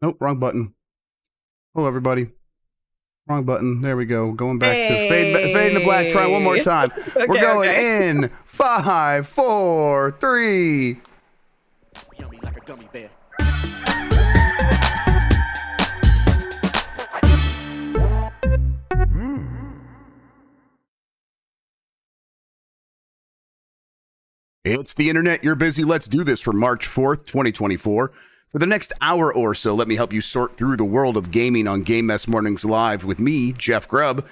Nope, wrong button. Hello, everybody. Wrong button. There we go. Going back to fade into black. Try one more Hey. time. We're going Okay. in 5, 4, 3. Yummy like a gummy bear. It's the internet. You're busy. Let's do this for March 4th, 2024. For the next hour or so, let me help you sort through the world of gaming on Game Mess Mornings Live with me, Jeff Grubb.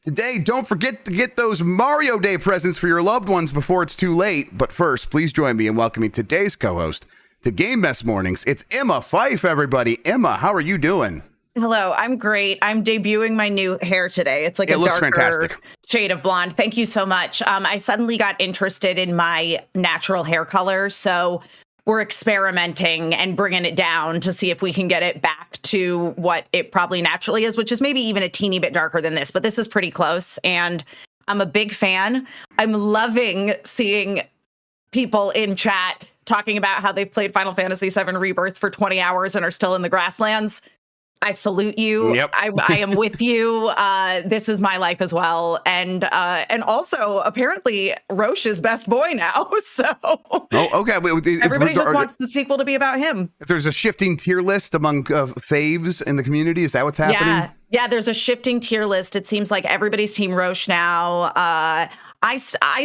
Today, don't forget to get those Mario Day presents for your loved ones before it's too late. But first, please join me in welcoming today's co-host to Game Mess Mornings. It's Emma Fyffe, everybody. Emma, how are you doing? Hello, I'm great. I'm debuting my new hair today. It's like It a looks darker fantastic. shade of blonde. Thank you so much. I suddenly got interested in my natural hair color, so we're experimenting and bringing it down to see if we can get it back to what it probably naturally is, which is maybe even a teeny bit darker than this, but this is pretty close, and I'm a big fan. I'm loving seeing people in chat talking about how they've played Final Fantasy VII Rebirth for 20 hours and are still in the grasslands. I salute you. Yep. I am with you. This is my life as well. And also apparently Roche is best boy now. So Oh, okay. everybody just wants the sequel to be about him. If there's a shifting tier list among faves in the community, is that what's happening? Yeah, there's a shifting tier list. It seems like everybody's team Roche now. I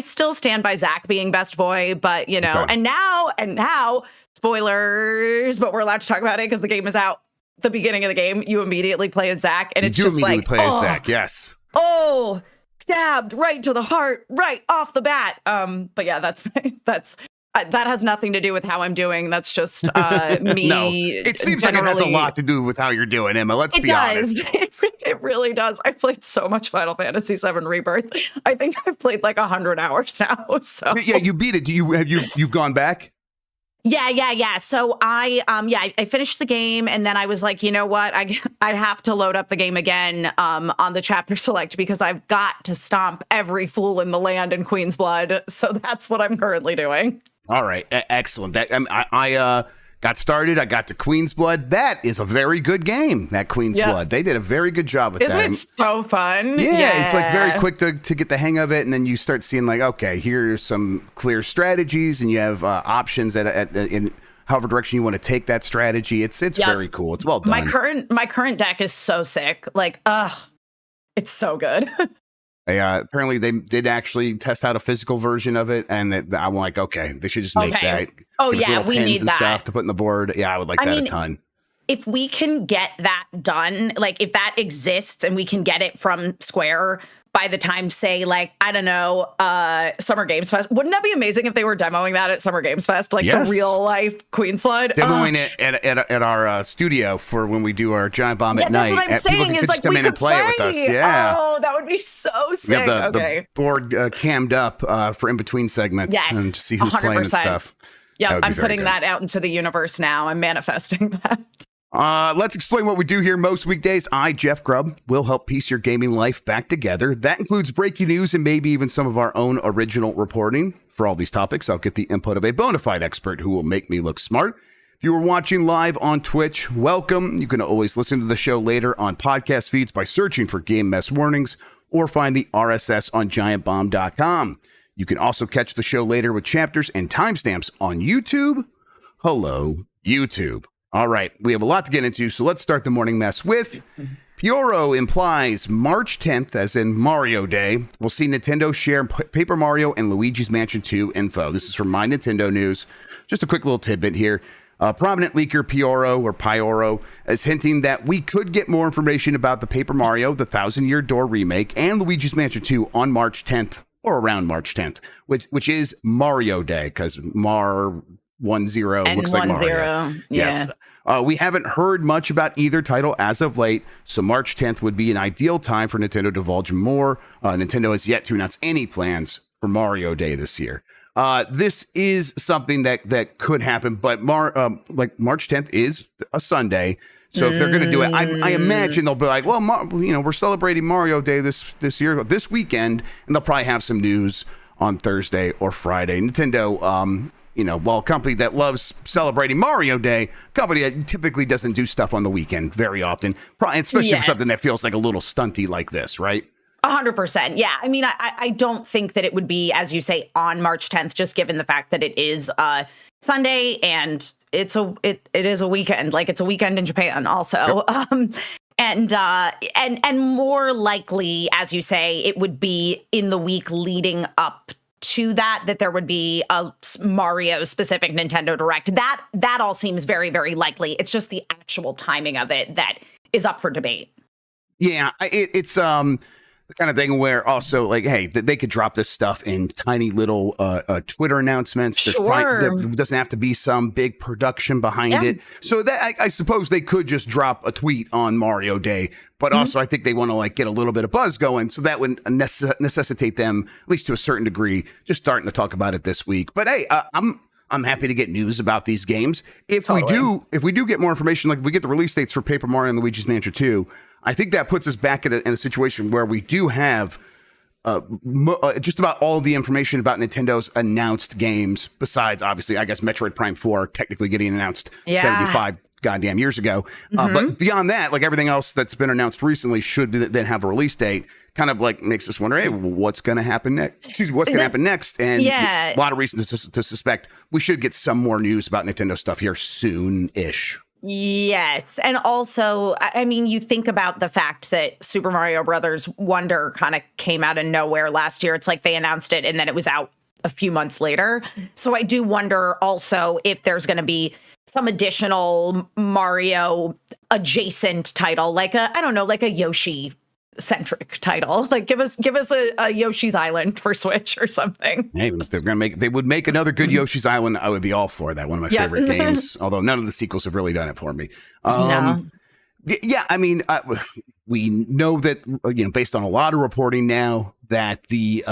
still stand by Zach being best boy, but you know, Okay. and now spoilers, but we're allowed to talk about it because the game is out. The beginning of the game, you immediately play as Zach, and it's you do just immediately like, play as Zach, yes. oh, stabbed right to the heart, right off the bat. But yeah, that has nothing to do with how I'm doing. That's just me. No, it seems like it has a lot to do with how you're doing, Emma. Let's be honest. It really does. I played so much Final Fantasy VII Rebirth. I think I've played like 100 hours now. So Yeah, you beat it. You've gone back? Yeah. So I finished the game, and then I was like, you know what? I have to load up the game again on the chapter select because I've got to stomp every fool in the land in Queen's Blood. So that's what I'm currently doing. All right, excellent. I got started. I got to Queen's Blood. That is a very good game. That Queen's Blood. They did a very good job with Isn't that. it so fun? Yeah, it's like very quick to get the hang of it, and then you start seeing like, okay, here's some clear strategies, and you have options in however direction you want to take that strategy. It's very cool. It's well done. My current deck is so sick. Like, it's so good. Apparently they did actually test out a physical version of it, and I'm like, okay, they should just make that. Oh Give us yeah, little we pins need and that stuff to put in the board. Yeah, I would like that a ton. If we can get that done, like if that exists and we can get it from Square by the time, say, like, I don't know, Summer Games Fest, wouldn't that be amazing if they were demoing that at Summer Games Fest, like the real life Queen's Blood? Demoing it at our studio for when we do our giant bomb at night. That's what I'm saying is like come we in could and play it with us. Yeah. Oh, that would be so sick. We have Okay. the board cammed up for in between segments. Yes, and to see who's playing and 100%. stuff. Yeah, I'm putting that out into the universe now. I'm manifesting that. Let's explain what we do here most weekdays. I, Jeff Grubb, will help piece your gaming life back together. That includes breaking news and maybe even some of our own original reporting. For all these topics, I'll get the input of a bona fide expert who will make me look smart. If you were watching live on Twitch, welcome. You can always listen to the show later on podcast feeds by searching for Game Mess Warnings or find the RSS on giantbomb.com. You can also catch the show later with chapters and timestamps on YouTube. Hello, YouTube. All right, we have a lot to get into, so let's start the morning mess with Pioro implies March 10th, as in Mario Day. We'll see Nintendo share Paper Mario and Luigi's Mansion 2 info. This is from My Nintendo News. Just a quick little tidbit here. Prominent leaker Pioro is hinting that we could get more information about the Paper Mario, the Thousand Year Door remake, and Luigi's Mansion 2 on March 10th, or around March 10th, which is Mario Day, because Mar 10 looks like Mario. Yeah. Yes. We haven't heard much about either title as of late, so March 10th would be an ideal time for Nintendo to divulge more. Nintendo has yet to announce any plans for Mario Day this year. This is something that could happen, but March 10th is a Sunday, so if they're going to do it, I imagine they'll be like, well, we're celebrating Mario Day this year, this weekend, and they'll probably have some news on Thursday or Friday. Nintendo while a company that loves celebrating Mario Day, a company that typically doesn't do stuff on the weekend very often, especially for something that feels like a little stunty like this, right? 100%. Yeah. I mean, I don't think that it would be, as you say, on March 10th, just given the fact that it is Sunday and it is a weekend. Like, it's a weekend in Japan also. Yep. And more likely, as you say, it would be in the week leading up to that there would be a Mario specific Nintendo Direct. That all seems very, very likely. It's just the actual timing of it that is up for debate. Yeah, it's the kind of thing where also, like, hey, they could drop this stuff in tiny little Twitter announcements. Sure. There doesn't have to be some big production behind it. So that I suppose they could just drop a tweet on Mario Day. But also, I think they want to like get a little bit of buzz going. So that would necessitate them, at least to a certain degree, just starting to talk about it this week. But hey, I'm happy to get news about these games. If we do get more information, like if we get the release dates for Paper Mario and Luigi's Mansion 2, I think that puts us back in a situation where we do have just about all of the information about Nintendo's announced games, besides, obviously, I guess, Metroid Prime 4 technically getting announced 75 goddamn years ago. But beyond that, like everything else that's been announced recently should then have a release date. Kind of like makes us wonder, hey, what's going to happen next? Excuse me, what's going to happen next? And a lot of reasons to suspect we should get some more news about Nintendo stuff here soon-ish. Yes. And also, I mean, you think about the fact that Super Mario Brothers Wonder kind of came out of nowhere last year. It's like they announced it and then it was out a few months later. So I do wonder also if there's going to be some additional Mario adjacent title, like a Yoshi centric title. Like give us a Yoshi's Island for Switch or something. Hey, if they would make another good Yoshi's Island, I would be all for that. One of my favorite games, although none of the sequels have really done it for me. No. Yeah, I mean, we know that, based on a lot of reporting now, that the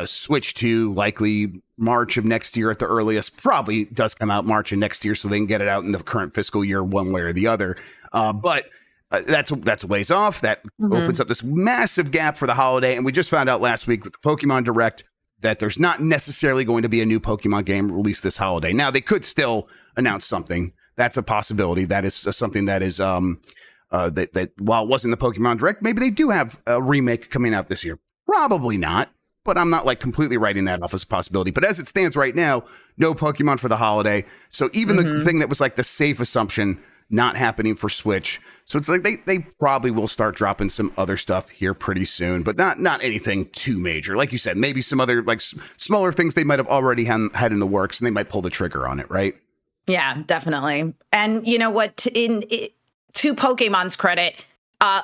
Switch 2 likely March of next year at the earliest, probably does come out March of next year, so they can get it out in the current fiscal year one way or the other. But that's a ways off. That opens up this massive gap for the holiday. And we just found out last week with the Pokemon Direct that there's not necessarily going to be a new Pokemon game released this holiday. Now, they could still announce something. That's a possibility. That is something that is that while it wasn't the Pokemon Direct, maybe they do have a remake coming out this year. Probably not, but I'm not like completely writing that off as a possibility. But as it stands right now, no Pokemon for the holiday. So even the thing that was like the safe assumption not happening for Switch. So it's like they probably will start dropping some other stuff here pretty soon, but not anything too major. Like you said, maybe some other like smaller things they might have already had in the works, and they might pull the trigger on it, right? Yeah, definitely. And you know what? To Pokemon's credit,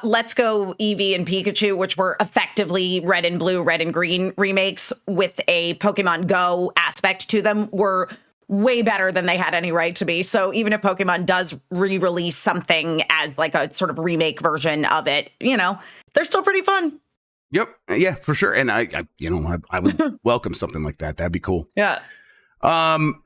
Let's Go Eevee and Pikachu, which were effectively Red and Blue, Red and Green remakes with a Pokemon Go aspect to them, were way better than they had any right to be. So even if Pokemon does re-release something as like a sort of remake version of it, they're still pretty fun. Yep. Yeah, for sure. And I would welcome something like that. That'd be cool. Yeah. I'm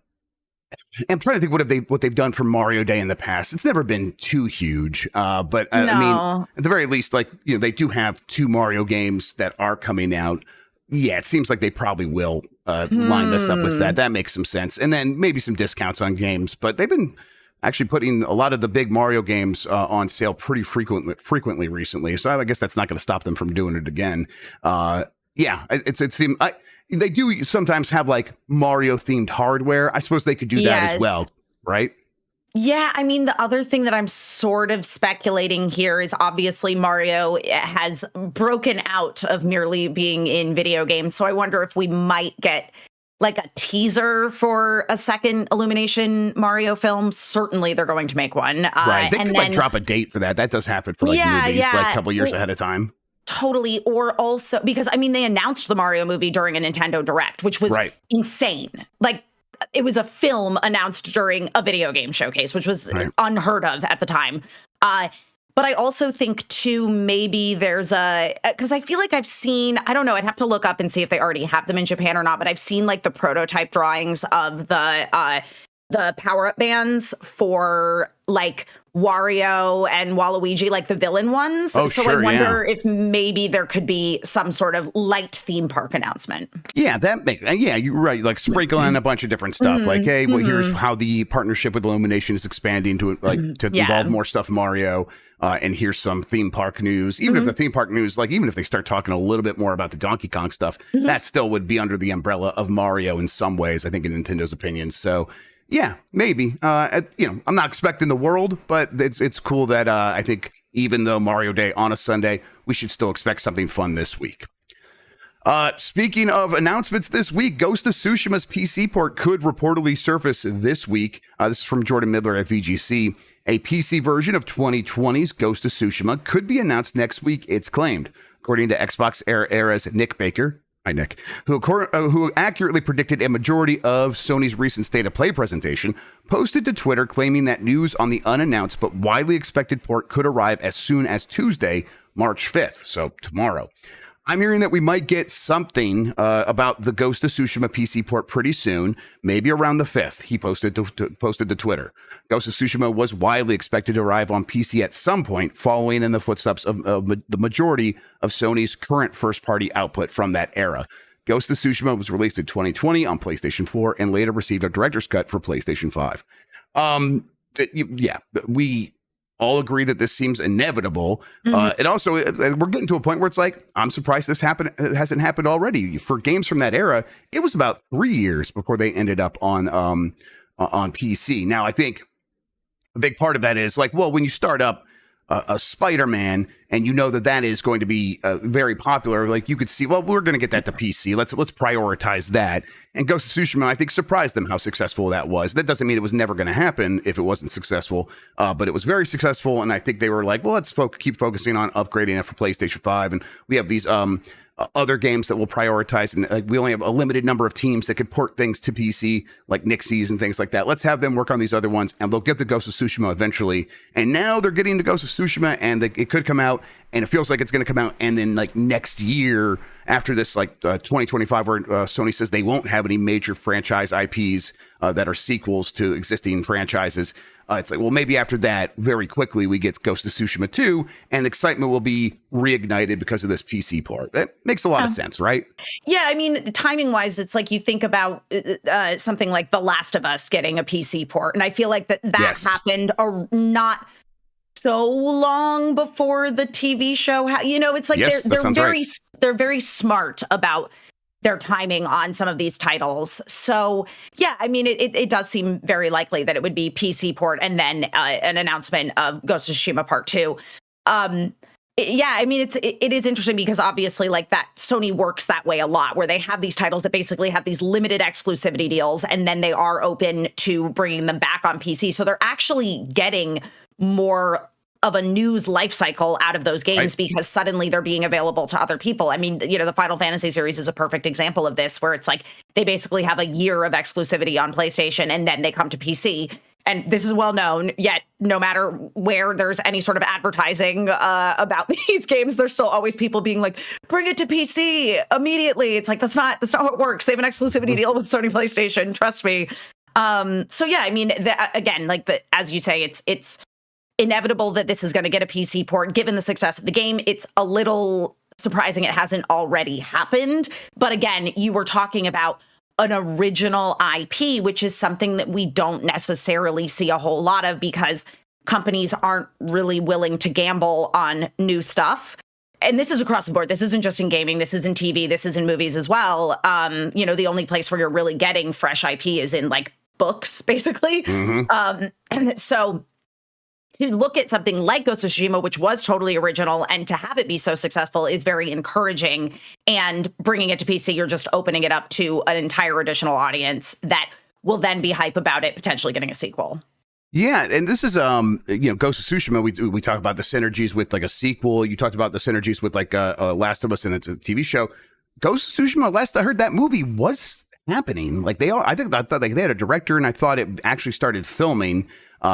trying to think what they've done for Mario Day in the past. It's never been too huge. But I mean, at the very least, like, they do have 2 Mario games that are coming out. Yeah, it seems like they probably will line this up with that. That makes some sense. And then maybe some discounts on games. But they've been actually putting a lot of the big Mario games on sale pretty frequently recently. So I guess that's not going to stop them from doing it again. Yeah, it seems they do sometimes have like Mario themed hardware. I suppose they could do that as well, right? Yeah, I mean, the other thing that I'm sort of speculating here is obviously Mario has broken out of merely being in video games. So I wonder if we might get like a teaser for a second Illumination Mario film. Certainly they're going to make one. Right. They could like drop a date for that. That does happen for like movies like a couple years ahead of time. Totally. Or also because, I mean, they announced the Mario movie during a Nintendo Direct, which was insane. Like, it was a film announced during a video game showcase, which was unheard of at the time. But I also think, too, maybe there's because I feel like I've seen, I don't know, I'd have to look up and see if they already have them in Japan or not, but I've seen like the prototype drawings of the the power-up bands for like Wario and Waluigi, like the villain ones. Oh, so sure, I wonder if maybe there could be some sort of light theme park announcement. Yeah, you're right. Like sprinkle in a bunch of different stuff. Like, hey, well, here's how the partnership with Illumination is expanding to involve more stuff Mario. And here's some theme park news. Even if the theme park news, like even if they start talking a little bit more about the Donkey Kong stuff, that still would be under the umbrella of Mario in some ways, I think, in Nintendo's opinion. So yeah, maybe. I'm not expecting the world, but it's cool that I think even though Mario Day on a Sunday, we should still expect something fun this week. Speaking of announcements this week, Ghost of Tsushima's PC port could reportedly surface this week. This is from Jordan Midler at VGC. A PC version of 2020's Ghost of Tsushima could be announced next week, it's claimed. According to Xbox era's Nick Baker, hi Nick, who accurately predicted a majority of Sony's recent State of Play presentation, posted to Twitter claiming that news on the unannounced but widely expected port could arrive as soon as Tuesday, March 5th, so tomorrow. I'm hearing that we might get something about the Ghost of Tsushima PC port pretty soon, maybe around the 5th, he posted to Twitter. Ghost of Tsushima was widely expected to arrive on PC at some point, following in the footsteps of the majority of Sony's current first-party output from that era. Ghost of Tsushima was released in 2020 on PlayStation 4 and later received a director's cut for PlayStation 5. We all agree that this seems inevitable. It also, we're getting to a point where it's like, I'm surprised this hasn't happened already. For games from that era, it was about 3 years before they ended up on PC. Now, I think a big part of that is like, well, when you start up a Spider-Man and you know that is going to be very popular, like you could see, well, we're going to get that to PC. Let's prioritize that. And Ghost of Tsushima, I think, surprised them how successful that was. That doesn't mean it was never going to happen if it wasn't successful, but it was very successful. And I think they were like, well, let's keep focusing on upgrading it for PlayStation 5. And we have these other games that we'll prioritize, and we only have a limited number of teams that could port things to PC, like Nixies and things like that. Let's have them work on these other ones, and they'll get the Ghost of Tsushima eventually. And now they're getting to Ghost of Tsushima, and it could come out, and it feels like it's going to come out, and then like next year after this, like 2025, where Sony says they won't have any major franchise IPs that are sequels to existing franchises. It's like, well, maybe after that, very quickly, we get Ghost of Tsushima 2, and the excitement will be reignited because of this PC port. It makes a lot of sense, right? Yeah, I mean, timing-wise, it's like you think about something like The Last of Us getting a PC port, and I feel like that happened not so long before the TV show. It's like they're very smart about their timing on some of these titles. So yeah, I mean, it does seem very likely that it would be PC port and then an announcement of Ghost of Tsushima Part 2. Yeah, I mean, it is interesting because obviously like that Sony works that way a lot, where they have these titles that basically have these limited exclusivity deals, and then they are open to bringing them back on PC. So they're actually getting more of a news life cycle out of those games because suddenly they're being available to other people. I mean, the Final Fantasy series is a perfect example of this, where it's like they basically have a year of exclusivity on PlayStation and then they come to PC. And this is well known, yet no matter where there's any sort of advertising about these games, there's still always people being like, bring it to PC immediately. It's like, that's not how it works. They have an exclusivity deal with Sony PlayStation, trust me. So yeah, I mean, as you say, it's inevitable that this is going to get a PC port. Given the success of the game, it's a little surprising it hasn't already happened. But again, you were talking about an original IP, which is something that we don't necessarily see a whole lot of because companies aren't really willing to gamble on new stuff. And this is across the board. This isn't just in gaming. This is in TV. This is in movies as well. The only place where you're really getting fresh IP is in like books, basically. And so to look at something like Ghost of Tsushima, which was totally original, and to have it be so successful is very encouraging. And bringing it to PC, you're just opening it up to an entire additional audience that will then be hype about it potentially getting a sequel. Yeah, and this is Ghost of Tsushima. We talk about the synergies with like a sequel. You talked about the synergies with like Last of Us and it's a TV show. Ghost of Tsushima. Last I heard, that movie was happening. Like I thought like they had a director, and I thought it actually started filming.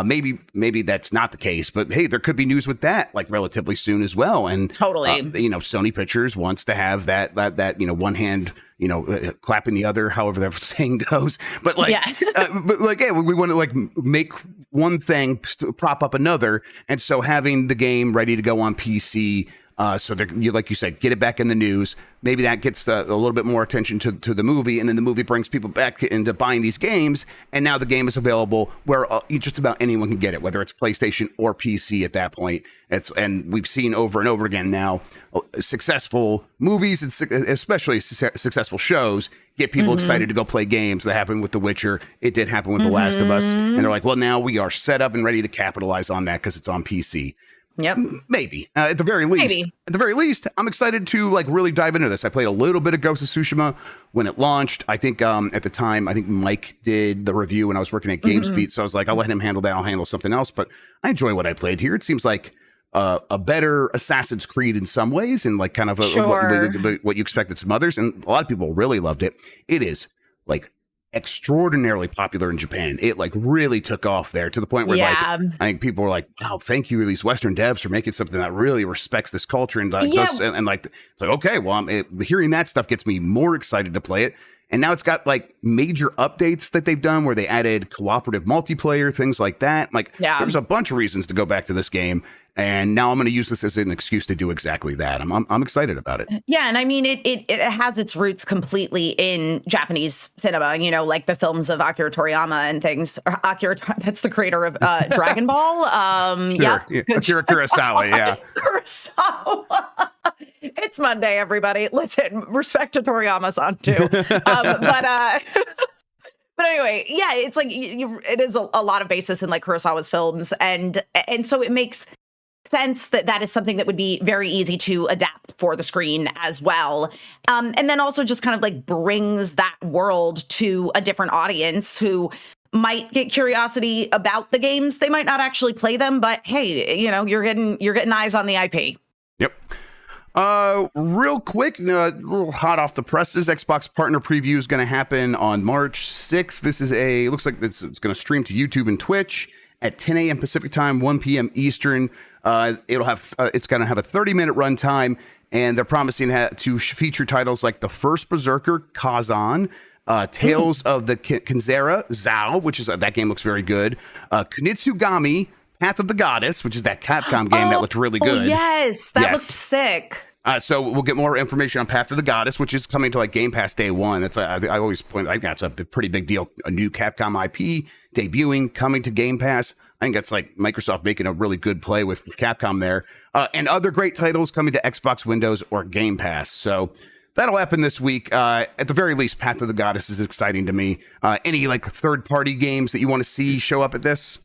Maybe that's not the case, but hey, there could be news with that like relatively soon as well. And Totally. Sony Pictures wants to have that one hand, clapping the other, however that saying goes. But like, hey, we want to like make one thing prop up another, and so having the game ready to go on PC. So like you said, get it back in the news. Maybe that gets a little bit more attention to the movie, and then the movie brings people back into buying these games. And now the game is available where just about anyone can get it, whether it's PlayStation or PC at that point. And we've seen over and over again now successful movies and especially successful shows get people excited to go play games. That happened with The Witcher. It did happen with The Last of Us. And they're like, well, now we are set up and ready to capitalize on that because it's on PC. Yep. Maybe at the very least, I'm excited to like really dive into this. I played a little bit of Ghost of Tsushima when it launched. I think at the time, I think Mike did the review when I was working at GameSpeed. So I was like, I'll let him handle that. I'll handle something else. But I enjoy what I played here. It seems like a better Assassin's Creed in some ways, and like kind of what you expected some others. And a lot of people really loved it. It is like extraordinarily popular in Japan. It like really took off there to the point where like I think people were like, wow, thank you these Western devs for making something that really respects this culture and like and like it's like, okay, well, hearing that stuff gets me more excited to play it. And now it's got like major updates that they've done where they added cooperative multiplayer, things like that. Like there's a bunch of reasons to go back to this game. And now I'm going to use this as an excuse to do exactly that. I'm excited about it. Yeah, and I mean, it has its roots completely in Japanese cinema. Like the films of Akira Toriyama and things. That's the creator of Dragon Ball. Akira Kurosawa. Yeah, Kurosawa. It's Monday, everybody. Listen, respect to Toriyama-san too. But anyway, yeah, it's like it is a lot of basis in like Kurosawa's films, and so it makes sense that is something that would be very easy to adapt for the screen as well. And then also just kind of like brings that world to a different audience who might get curiosity about the games. They might not actually play them, but hey, you're getting eyes on the IP. Yep. Real quick, a little hot off the presses, Xbox partner preview is going to happen on March 6th. This is looks like it's going to stream to YouTube and Twitch at 10 a.m. Pacific time, 1 p.m. Eastern. It's going to have a 30-minute runtime, and they're promising to feature titles like The First Berserker, Kazan, Tales of the Kinzera, Zao, which is that game looks very good. Kunitsugami, Path of the Goddess, which is that Capcom game that looked really good. Yes, that looked sick. So we'll get more information on Path of the Goddess, which is coming to like Game Pass day one. That's I always point. I think that's a pretty big deal. A new Capcom IP debuting, coming to Game Pass. I think that's like Microsoft making a really good play with Capcom there, and other great titles coming to Xbox, Windows, or Game Pass. So that'll happen this week. At the very least, Path of the Goddess is exciting to me. Any like third-party games that you want to see show up at this?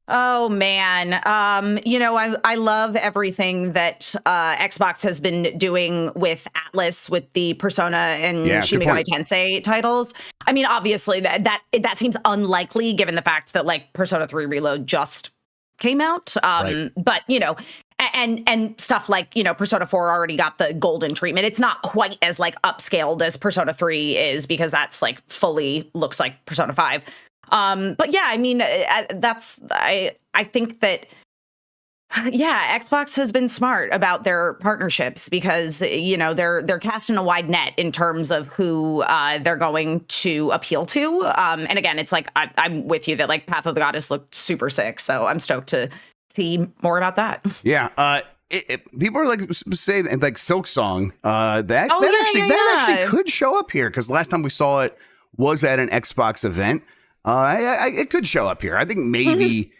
Oh man, I love everything that Xbox has been doing with Atlas, with the Persona and Shin Megami Tensei titles. I mean, obviously that seems unlikely given the fact that like Persona 3 Reload just came out. Right. But and stuff like Persona 4 already got the golden treatment. It's not quite as like upscaled as Persona 3 is because that's like fully looks like Persona 5. But yeah, I mean, I think that, Xbox has been smart about their partnerships because, they're casting a wide net in terms of who they're going to appeal to. And again, it's like, I'm with you that like Path of the Goddess looked super sick. So I'm stoked to see more about that. Yeah. People are like saying like Silk Song, that actually could show up here because the last time we saw it was at an Xbox event. It could show up here. I think maybe,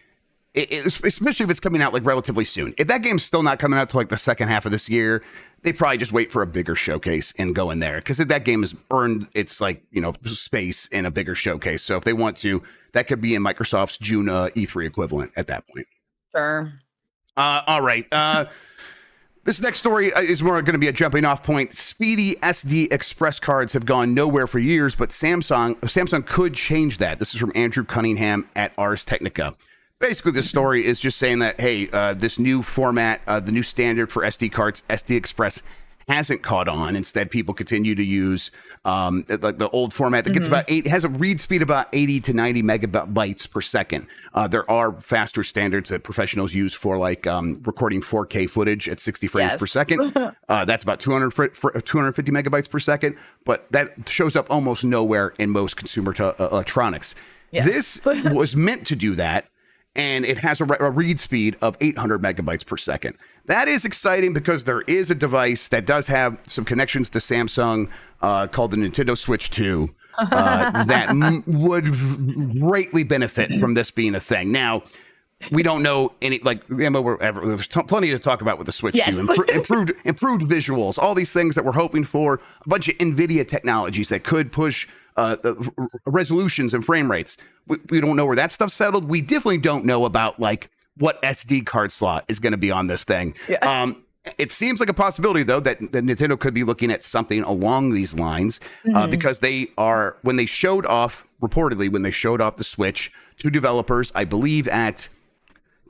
especially if it's coming out like relatively soon. If that game's still not coming out till like the second half of this year, they probably just wait for a bigger showcase and go in there. Because if that game has earned its like space in a bigger showcase, so if they want to, that could be in Microsoft's June E3 equivalent at that point. Sure. All right. This next story is more going to be a jumping off point. Speedy SD Express cards have gone nowhere for years, but Samsung could change that. This is from Andrew Cunningham at Ars Technica. Basically, this story is just saying that, hey, this new format, the new standard for SD cards, SD Express, hasn't caught on. Instead, people continue to use like the old format that gets about has a read speed about 80 to 90 megabytes per second. There are faster standards that professionals use for like recording 4K footage at 60 frames per second. That's about 250 megabytes per second, but that shows up almost nowhere in most consumer electronics. This was meant to do that, and it has a read speed of 800 megabytes per second. That is exciting because there is a device that does have some connections to Samsung called the Nintendo Switch 2 that would greatly benefit from this being a thing. Now, we don't know any, like, Emma, there's plenty to talk about with the Switch 2. Improved visuals, all these things that we're hoping for, a bunch of NVIDIA technologies that could push resolutions and frame rates. We don't know where that stuff's settled. We definitely don't know about, like, what SD card slot is going to be on this thing. It seems like a possibility, though, that Nintendo could be looking at something along these lines because when they showed off the Switch to developers, I believe at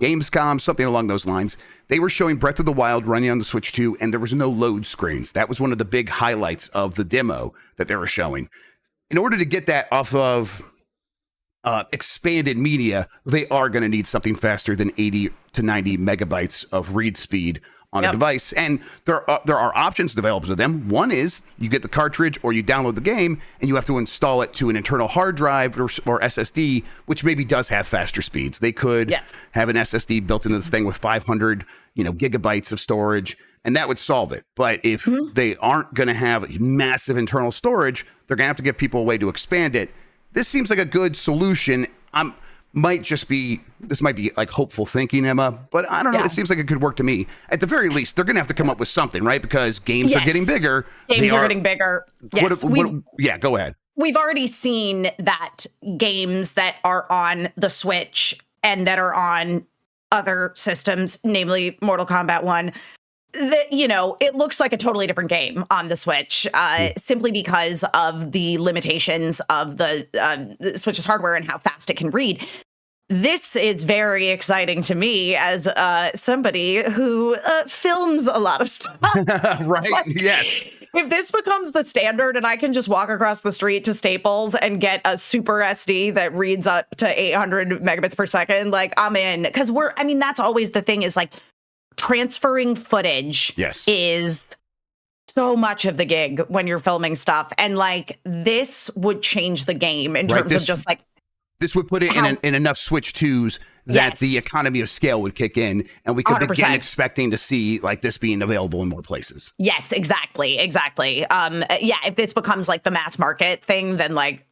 Gamescom, something along those lines, they were showing Breath of the Wild running on the Switch 2, and there was no load screens. That was one of the big highlights of the demo that they were showing. In order to get that off of expanded media, they are going to need something faster than 80 to 90 megabytes of read speed on a device. And there are options available to them. One is you get the cartridge or you download the game and you have to install it to an internal hard drive or SSD, which maybe does have faster speeds. They could have an SSD built into this thing with 500 gigabytes of storage, and that would solve it. But if they aren't going to have massive internal storage, they're going to have to give people a way to expand it. This seems like a good solution. This might be like hopeful thinking, Emma, but I don't know. It seems like it could work to me. At the very least, they're going to have to come up with something, right? Because games are getting bigger. Games are getting bigger. Yes. Go ahead. We've already seen that games that are on the Switch and that are on other systems, namely Mortal Kombat 1, it looks like a totally different game on the Switch, simply because of the limitations of the Switch's hardware and how fast it can read. This is very exciting to me as somebody who films a lot of stuff. Right? Yes. If this becomes the standard and I can just walk across the street to Staples and get a super SD that reads up to 800 megabits per second, like, I'm in. Because that's always the thing, is like, transferring footage is so much of the gig when you're filming stuff. And like, this would change the game in terms of just like, this would put it in enough Switch 2s that the economy of scale would kick in, and we could 100%. Begin expecting to see like this being available in more places. Yes, exactly. If this becomes like the mass market thing, then like,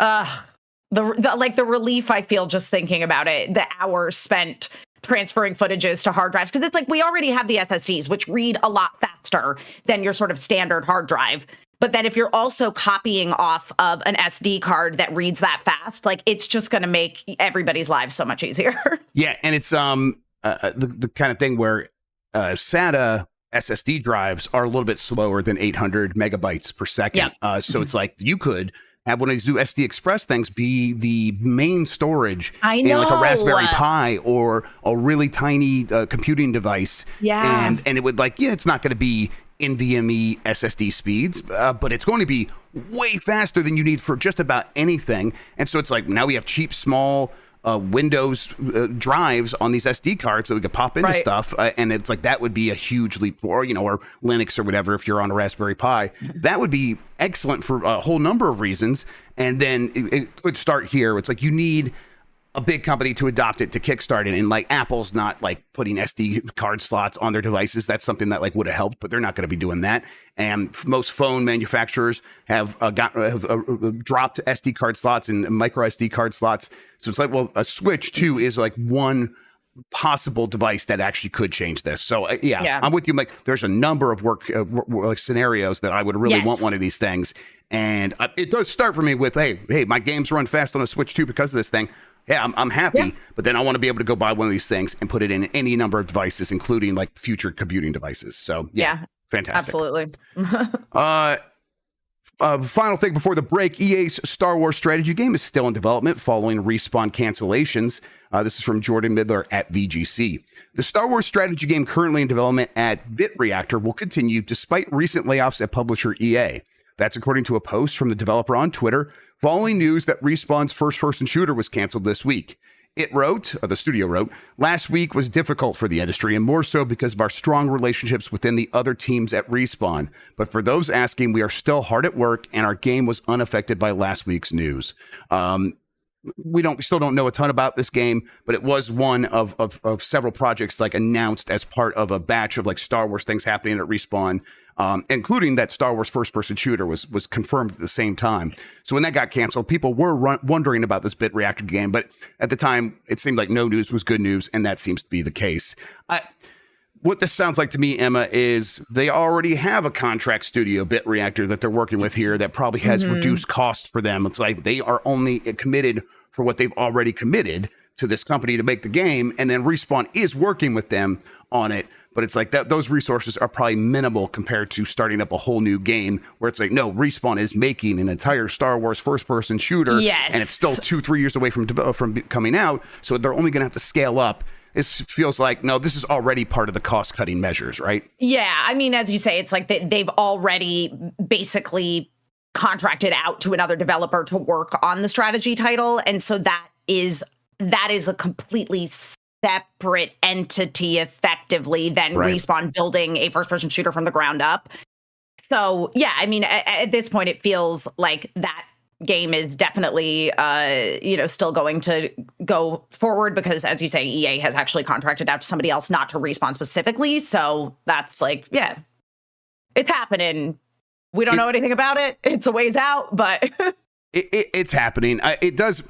the relief I feel just thinking about it, the hours spent transferring footages to hard drives, because it's like we already have the SSDs, which read a lot faster than your sort of standard hard drive. But then if you're also copying off of an SD card that reads that fast, like, it's just going to make everybody's lives so much easier. Yeah, and it's the kind of thing where SATA SSD drives are a little bit slower than 800 megabytes per second. So it's like you could have one of these new SD Express things be the main storage in like a Raspberry Pi or a really tiny computing device. And it would it's not going to be NVMe SSD speeds, but it's going to be way faster than you need for just about anything. And so it's like now we have cheap, small Windows drives on these SD cards that we could pop into stuff. And it's like, that would be a huge leap or Linux or whatever, if you're on a Raspberry Pi. That would be excellent for a whole number of reasons. And then it could start here. It's like you need a big company to adopt it, to kickstart it. And like Apple's not like putting SD card slots on their devices. That's something that like would have helped, but they're not going to be doing that. And most phone manufacturers have dropped SD card slots and micro SD card slots. So it's like, well, a Switch 2 is like one possible device that actually could change this. So I'm with you, Mike. There's a number of work scenarios that I would really want one of these things. And it does start for me with, hey, my games run fast on a Switch 2 because of this thing. Yeah, I'm happy, but then I want to be able to go buy one of these things and put it in any number of devices, including like future computing devices. So fantastic. Absolutely. Final thing before the break, EA's Star Wars strategy game is still in development following Respawn cancellations. This is from Jordan Midler at VGC. The Star Wars strategy game currently in development at BitReactor will continue despite recent layoffs at publisher EA. That's according to a post from the developer on Twitter following news that Respawn's first-person shooter was canceled this week. It wrote, the studio wrote, last week was difficult for the industry and more so because of our strong relationships within the other teams at Respawn. But for those asking, we are still hard at work and our game was unaffected by last week's news. We still don't know a ton about this game, but it was one of several projects like announced as part of a batch of like Star Wars things happening at Respawn, including that Star Wars first-person shooter was confirmed at the same time. So when that got canceled, people were wondering about this BitReactor game, but at the time, it seemed like no news was good news, and that seems to be the case. What this sounds like to me, Emma, is they already have a contract studio, BitReactor, that they're working with here that probably has reduced costs for them. It's like they are only committed for what they've already committed to this company to make the game, and then Respawn is working with them on it. But it's like that; those resources are probably minimal compared to starting up a whole new game where it's like, no, Respawn is making an entire Star Wars first-person shooter, yes, and it's still 2-3 years away from coming out, so they're only going to have to scale up. This feels like, no, this is already part of the cost-cutting measures, right? Yeah, I mean, as you say, it's like they've already basically contracted out to another developer to work on the strategy title, and so that is a completely separate entity, effectively, than Respawn building a first-person shooter from the ground up. So, yeah, I mean, at this point, it feels like that game is definitely, still going to go forward because, as you say, EA has actually contracted out to somebody else, not to Respawn specifically. So that's like, yeah, it's happening. We don't know anything about it. It's a ways out, but it's happening. It does.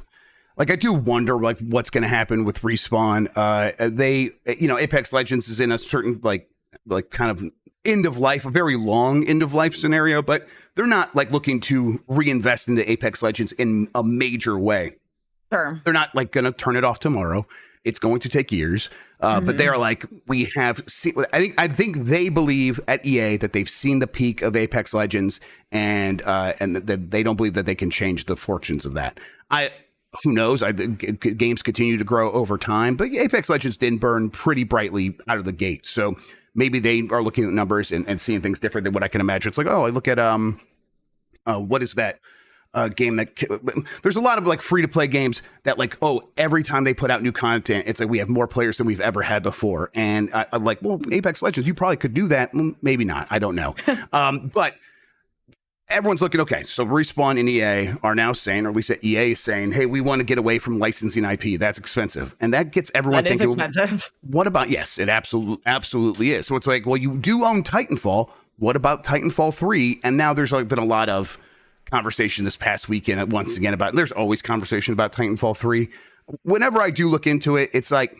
Like, I do wonder, like, what's going to happen with Respawn. Apex Legends is in a certain, like kind of end of life, a very long end of life scenario, but they're not, like, looking to reinvest into Apex Legends in a major way. Sure. They're not, like, going to turn it off tomorrow. It's going to take years. But they're like, we have seen, I think they believe at EA that they've seen the peak of Apex Legends and that they don't believe that they can change the fortunes of that. Who knows? Games continue to grow over time, but Apex Legends didn't burn pretty brightly out of the gate. So maybe they are looking at numbers and seeing things different than what I can imagine. It's like, oh, I look at, what is that game that, there's a lot of like free to play games that like, oh, every time they put out new content, it's like we have more players than we've ever had before. And I'm like, well, Apex Legends, you probably could do that. Maybe not. I don't know. But everyone's looking, okay, so Respawn and EA are now saying, or at least EA is saying, hey, we want to get away from licensing IP. That's expensive. And that gets everyone thinking, expensive. What about, yes, it absolutely is. So it's like, well, you do own Titanfall. What about Titanfall 3? And now there's like been a lot of conversation this past weekend, once again, about, there's always conversation about Titanfall 3. Whenever I do look into it, it's like,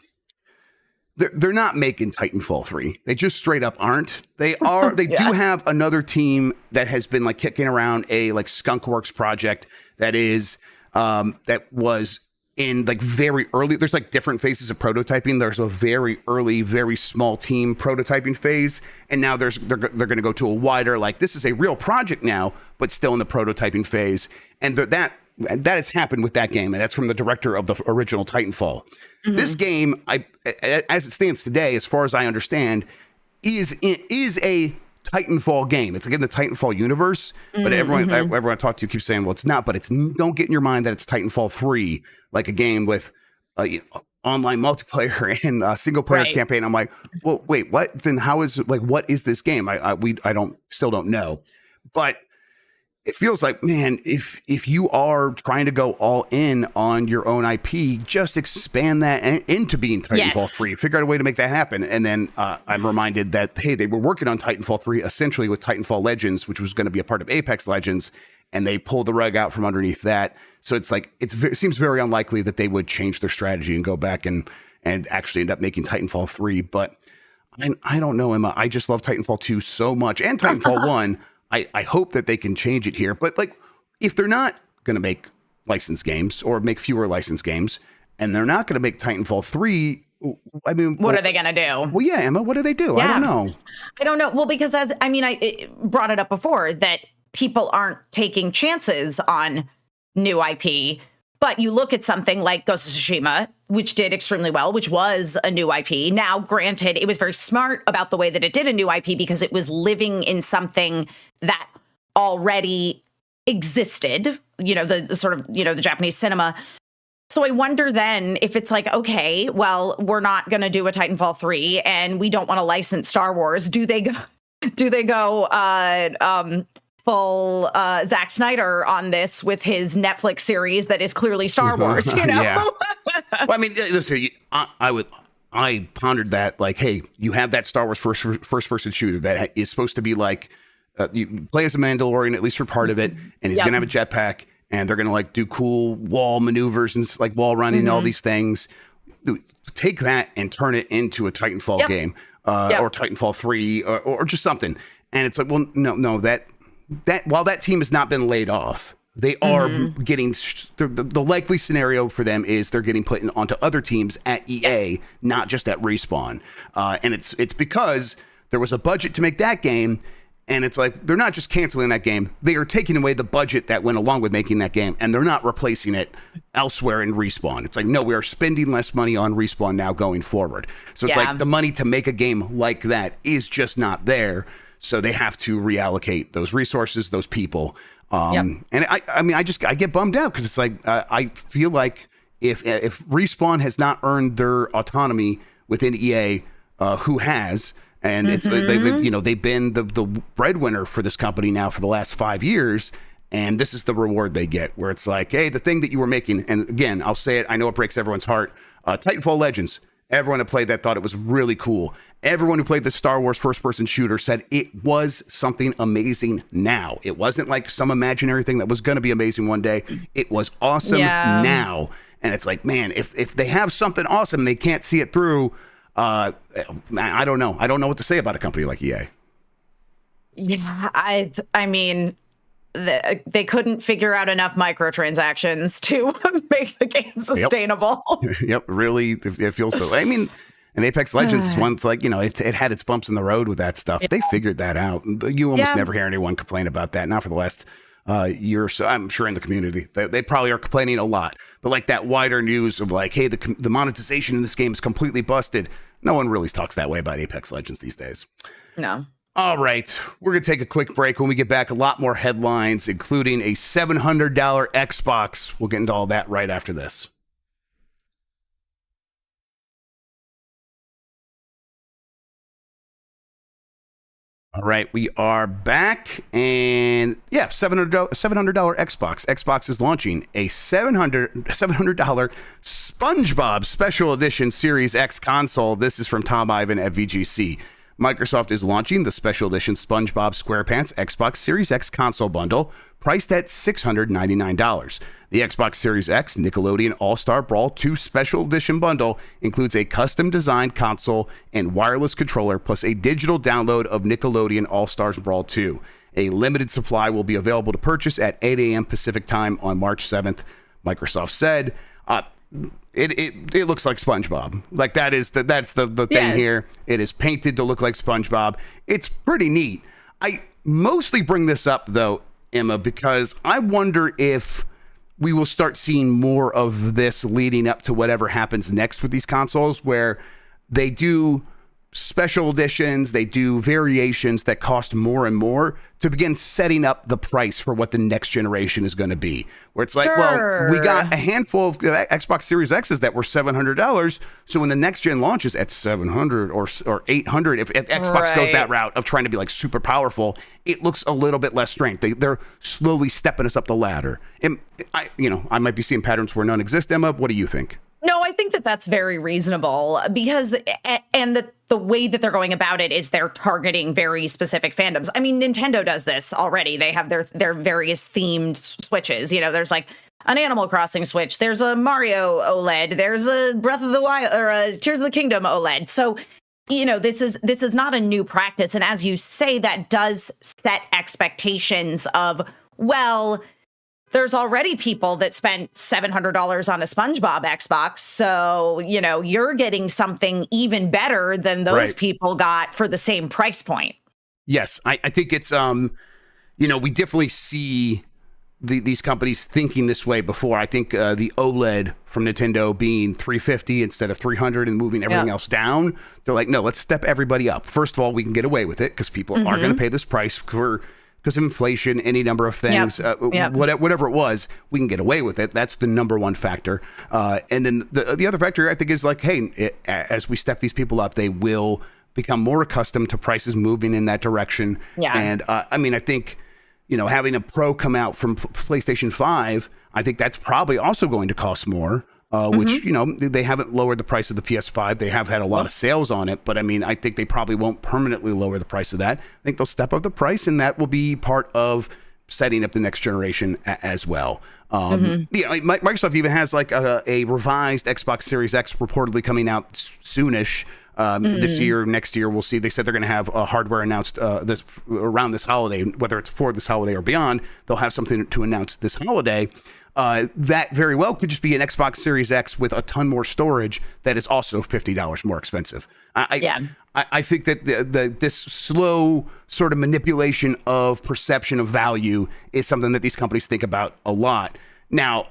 they're not making Titanfall 3. They just straight up aren't. They are. They do have another team that has been like kicking around a like Skunkworks project that is that was in like very early. There's like different phases of prototyping. There's a very early, very small team prototyping phase, and now they're going to go to a wider, like, this is a real project now, but still in the prototyping phase. And that has happened with that game, and that's from the director of the original Titanfall. This game, as it stands today, as far as I understand, is a Titanfall game. It's again the Titanfall universe, but everyone I talk to keeps saying, well, it's not. But don't get in your mind that it's Titanfall 3, like a game with online multiplayer and a single player campaign. I'm like, well, wait, what? Then how is, like, what is this game? I still don't know, but it feels like, man, if you are trying to go all in on your own IP, just expand that into being Titanfall 3. Figure out a way to make that happen. And then I'm reminded that, hey, they were working on Titanfall 3 essentially with Titanfall Legends, which was going to be a part of Apex Legends, and they pulled the rug out from underneath that. So it's like, it seems very unlikely that they would change their strategy and go back and actually end up making Titanfall 3. But I don't know, Emma. I just love Titanfall 2 so much, and Titanfall 1. I hope that they can change it here. But like, if they're not going to make licensed games or make fewer licensed games, and they're not going to make Titanfall 3, I mean, what are they going to do? Well, yeah, Emma, what do they do? Yeah. I don't know. Well, because I brought it up before that people aren't taking chances on new IP. But you look at something like Ghost of Tsushima, which did extremely well, which was a new IP. Now, granted, it was very smart about the way that it did a new IP because it was living in something that already existed, the sort of, the Japanese cinema. So I wonder then if it's like, okay, well, we're not going to do a Titanfall 3 and we don't want to license Star Wars. Do they go full Zack Snyder on this with his Netflix series that is clearly Star Wars, Yeah. Well, I mean, listen, I pondered that, like, hey, you have that Star Wars first person shooter that is supposed to be like, you play as a Mandalorian, at least for part of it, and he's going to have a jetpack, and they're going to like do cool wall maneuvers and like wall running and all these things. Take that and turn it into a Titanfall game or Titanfall 3 or just something. And it's like, well, no, that while that team has not been laid off, they are getting the likely scenario for them is they're getting put onto other teams at EA, not just at Respawn. And it's because there was a budget to make that game. And it's like, they're not just canceling that game. They are taking away the budget that went along with making that game. And they're not replacing it elsewhere in Respawn. It's like, no, we are spending less money on Respawn now going forward. So it's like the money to make a game like that is just not there. So they have to reallocate those resources, those people. And I mean, I get bummed out because it's like, I feel like if Respawn has not earned their autonomy within EA, who has? And it's they've been the breadwinner for this company now for the last 5 years, and this is the reward they get. Where it's like, hey, the thing that you were making, and again, I'll say it, I know it breaks everyone's heart. Titanfall Legends. Everyone who played that thought it was really cool. Everyone who played the Star Wars first-person shooter said it was something amazing now. It wasn't like some imaginary thing that was going to be amazing one day. It was awesome now. And it's like, man, if they have something awesome and they can't see it through, I don't know. I don't know what to say about a company like EA. Yeah, I mean, they couldn't figure out enough microtransactions to make the game sustainable. Yep, really, it feels so. I mean, and Apex Legends is one. It's like, it had its bumps in the road with that stuff. They figured that out. You almost never hear anyone complain about that. Not for the last year or so. I'm sure in the community they probably are complaining a lot. But like that wider news of like, hey, the monetization in this game is completely busted. No one really talks that way about Apex Legends these days. No. All right, we're going to take a quick break. When we get back, a lot more headlines, including a $700 Xbox. We'll get into all that right after this. All right, we are back, and yeah, $700 Xbox. Xbox is launching a $700 SpongeBob Special Edition Series X console. This is from Tom Ivan at VGC. Microsoft is launching the Special Edition SpongeBob SquarePants Xbox Series X console bundle, priced at $699. The Xbox Series X Nickelodeon All-Star Brawl 2 Special Edition bundle includes a custom-designed console and wireless controller, plus a digital download of Nickelodeon All-Stars Brawl 2. A limited supply will be available to purchase at 8 a.m. Pacific time on March 7th, Microsoft said. It looks like SpongeBob. Like that's the thing here. It is painted to look like SpongeBob. It's pretty neat. I mostly bring this up though, Emma, because I wonder if we will start seeing more of this leading up to whatever happens next with these consoles, where they do special editions, they do variations that cost more and more to begin setting up the price for what the next generation is going to be. Where it's like, well, we got a handful of Xbox Series X's that were $700. So when the next gen launches at $700 or $800, if Xbox goes that route of trying to be like super powerful, it looks a little bit less strength. They're slowly stepping us up the ladder. And I might be seeing patterns where none exist. Emma, what do you think? No, I think that that's very reasonable because, and the way that they're going about it is they're targeting very specific fandoms. I mean, Nintendo does this already. They have their various themed Switches. There's like an Animal Crossing Switch. There's a Mario OLED. There's a Breath of the Wild or a Tears of the Kingdom OLED. So, this is not a new practice. And as you say, that does set expectations of, well, there's already people that spent $700 on a SpongeBob Xbox. So, you're getting something even better than those people got for the same price point. Yes, I think it's we definitely see these companies thinking this way before. I think the OLED from Nintendo being 350 instead of 300 and moving everything else down. They're like, no, let's step everybody up. First of all, we can get away with it because people are going to pay this price because of inflation, any number of things, whatever it was, we can get away with it. That's the number one factor. And then the other factor, I think, is like, hey, as we step these people up, they will become more accustomed to prices moving in that direction. Yeah. And I think, having a Pro come out from PlayStation 5, I think that's probably also going to cost more. Which, they haven't lowered the price of the PS5. They have had a lot of sales on it, but I think they probably won't permanently lower the price of that. I think they'll step up the price, and that will be part of setting up the next generation as well. Microsoft even has like a revised Xbox Series X reportedly coming out soonish. This year, next year, we'll see. They said they're going to have hardware announced around this holiday, whether it's for this holiday or beyond. They'll have something to announce this holiday. That very well could just be an Xbox Series X with a ton more storage that is also $50 more expensive. I think that this slow sort of manipulation of perception of value is something that these companies think about a lot. Now,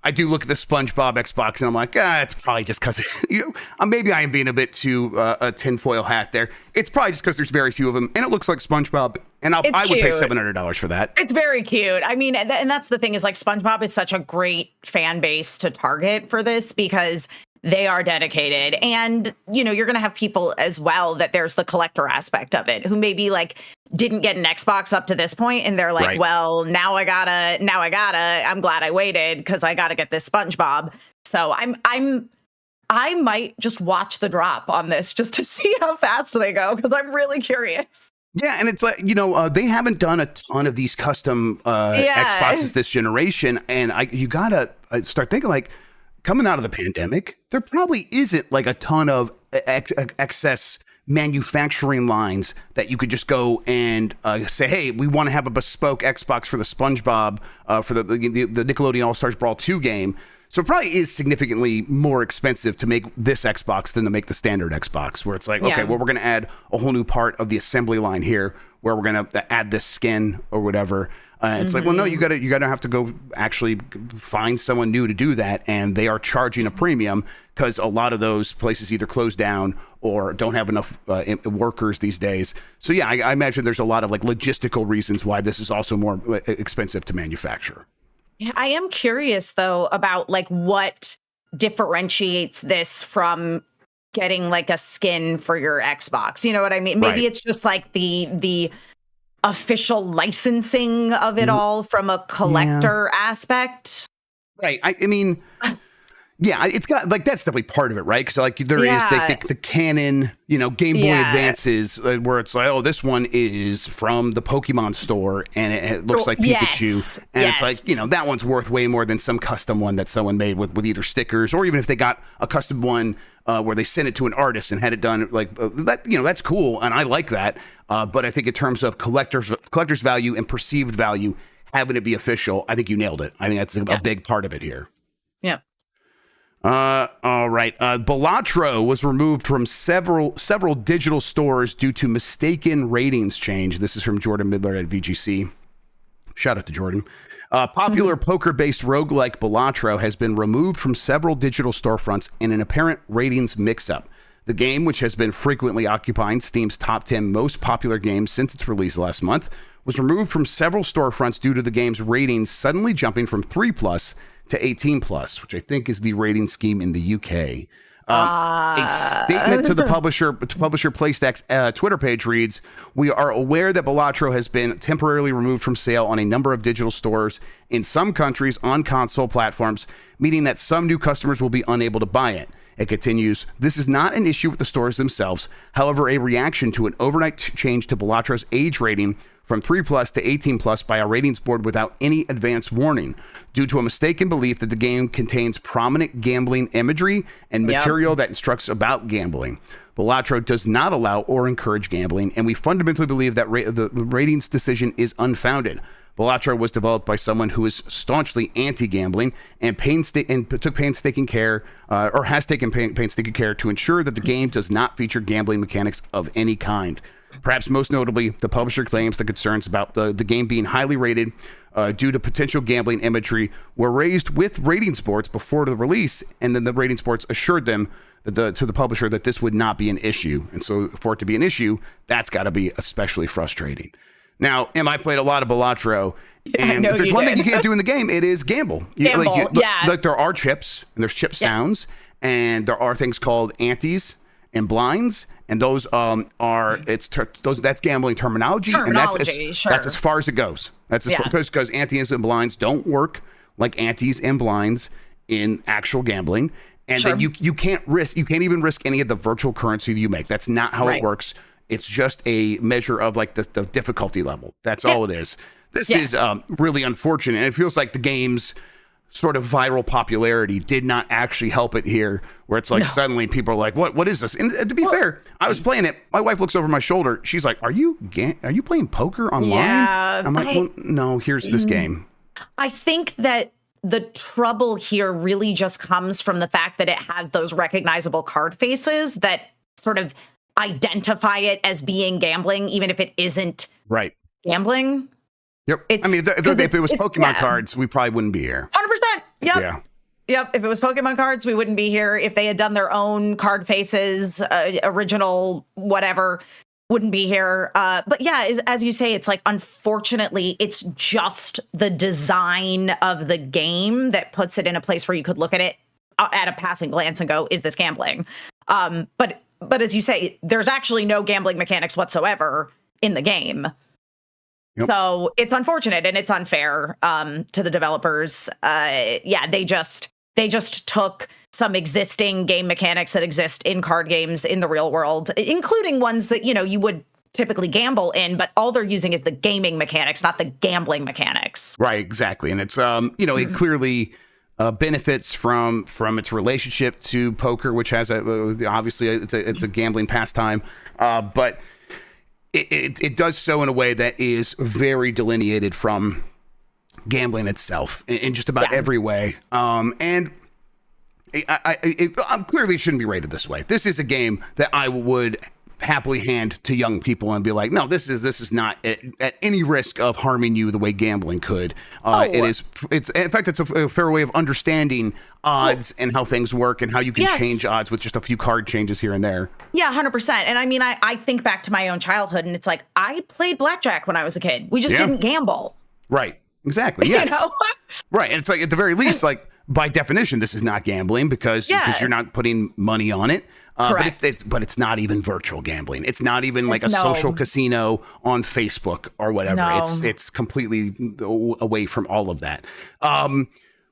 I do look at the SpongeBob Xbox and I'm like, it's probably just because, maybe I am being a bit too a tinfoil hat there. It's probably just because there's very few of them and it looks like SpongeBob, and I would pay $700 for that. It's very cute. I mean, and that's the thing is like SpongeBob is such a great fan base to target for this because they are dedicated. And, you're going to have people as well that there's the collector aspect of it who maybe like didn't get an Xbox up to this point. And they're like, well, now I gotta, I'm glad I waited because I gotta get this SpongeBob. So I might just watch the drop on this just to see how fast they go because I'm really curious. Yeah, and it's like, they haven't done a ton of these custom Xboxes this generation. And you gotta start thinking like, coming out of the pandemic, there probably isn't like a ton of excess manufacturing lines that you could just go and say, hey, we want to have a bespoke Xbox for the SpongeBob, for the Nickelodeon All-Stars Brawl 2 game. So it probably is significantly more expensive to make this Xbox than to make the standard Xbox, where it's like, okay, well, we're going to add a whole new part of the assembly line here where we're going to add this skin or whatever. It's like, well, no, you gotta have to go actually find someone new to do that, and they are charging a premium because a lot of those places either close down or don't have enough workers these days. So yeah, I imagine there's a lot of like logistical reasons why this is also more expensive to manufacture. Yeah, I am curious though about like what differentiates this from getting like a skin for your Xbox. You know what I mean? Maybe it's just like the official licensing of it all from a collector aspect. Right. I mean, yeah, it's got like that's definitely part of it, right? Because like there is the canon, Game Boy Advances where it's like, oh, this one is from the Pokemon store and it looks like Pikachu, and it's like that one's worth way more than some custom one that someone made with either stickers or even if they got a custom one where they sent it to an artist and had it done like that. That's cool, and I like that. But I think in terms of collector's value and perceived value, having it be official, I think you nailed it. I think that's a big part of it here. Yeah. All right. Balatro was removed from several digital stores due to mistaken ratings change. This is from Jordan Midler at VGC. Shout out to Jordan. Popular poker-based roguelike Balatro has been removed from several digital storefronts in an apparent ratings mix-up. The game, which has been frequently occupying Steam's top 10 most popular games since its release last month, was removed from several storefronts due to the game's ratings suddenly jumping from 3+ to 18+, which I think is the rating scheme in the UK. A statement to publisher PlayStack's Twitter page reads, "We are aware that Balatro has been temporarily removed from sale on a number of digital stores in some countries on console platforms, meaning that some new customers will be unable to buy it." It continues, "This is not an issue with the stores themselves. However, a reaction to an overnight change to Balatro's age rating from 3+ to 18+ by a ratings board without any advance warning, due to a mistaken belief that the game contains prominent gambling imagery and material that instructs about gambling. Balatro does not allow or encourage gambling, and we fundamentally believe that the ratings decision is unfounded. Balatro was developed by someone who is staunchly anti-gambling and took painstaking care, or has taken painstaking care to ensure that the game does not feature gambling mechanics of any kind. Perhaps most notably, the publisher claims the concerns about the game being highly rated due to potential gambling imagery were raised with ratings boards before the release, and then the ratings boards assured them that to the publisher that this would not be an issue. And so for it to be an issue, that's got to be especially frustrating. Now, I played a lot of Balatro, and if there's one thing you can't do in the game, it is gamble. Like there are chips, and there's chip sounds, and there are things called antes and blinds, and those that's gambling terminology, and that's as far as it goes. That's as far, because antes and blinds don't work like antes and blinds in actual gambling, and then you can't even risk any of the virtual currency that you make. That's not how it works. It's just a measure of like the difficulty level. That's all it is. This is really unfortunate. And it feels like the game's sort of viral popularity did not actually help it here, where it's like suddenly people are like, what is this? And to be fair, I was playing it. My wife looks over my shoulder. She's like, are you playing poker online? Yeah, I'm like, well, no, here's this game. I think that the trouble here really just comes from the fact that it has those recognizable card faces that sort of identify it as being gambling, even if it isn't gambling. Yep. If it was Pokemon cards, we probably wouldn't be here. 100%. Yep. Yeah. Yep. If it was Pokemon cards, we wouldn't be here. If they had done their own card faces, original, whatever, wouldn't be here. But yeah, as you say, it's like, unfortunately, it's just the design of the game that puts it in a place where you could look at it at a passing glance and go, is this gambling? But as you say, there's actually no gambling mechanics whatsoever in the game. Yep. So it's unfortunate and it's unfair to the developers. They just took some existing game mechanics that exist in card games in the real world, including ones that, you would typically gamble in, but all they're using is the gaming mechanics, not the gambling mechanics. Right, exactly. And it's, it clearly benefits from its relationship to poker, which has obviously it's a gambling pastime, but it does so in a way that is very delineated from gambling itself in just about every way. And I clearly shouldn't be rated this way. This is a game that I would happily hand to young people and be like, no, this is not at any risk of harming you the way gambling could. It's in fact, it's a fair way of understanding odds and how things work and how you can change odds with just a few card changes here and there. Yeah, 100%. And I mean, I think back to my own childhood, and it's like, I played blackjack when I was a kid. We just didn't gamble. Right. Exactly. Yes. Right. And it's like, at the very least, like, by definition, this is not gambling because you're not putting money on it. But it's not even virtual gambling. It's not even like a social casino on Facebook or whatever. No. It's completely away from all of that.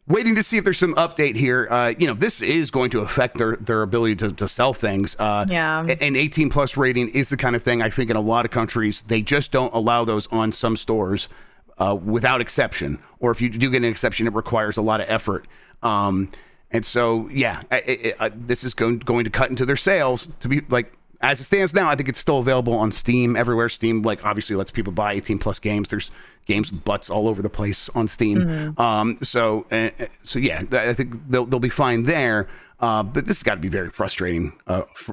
Waiting to see if there's some update here. This is going to affect their ability to sell things. An 18 plus rating is the kind of thing I think in a lot of countries, they just don't allow those on some stores without exception. Or if you do get an exception, it requires a lot of effort. And so, this is going to cut into their sales to be like, as it stands now, I think it's still available on Steam everywhere. Steam, like, obviously lets people buy 18 plus games. There's games with butts all over the place on Steam. Mm-hmm. I think they'll be fine there. But this has got to be very frustrating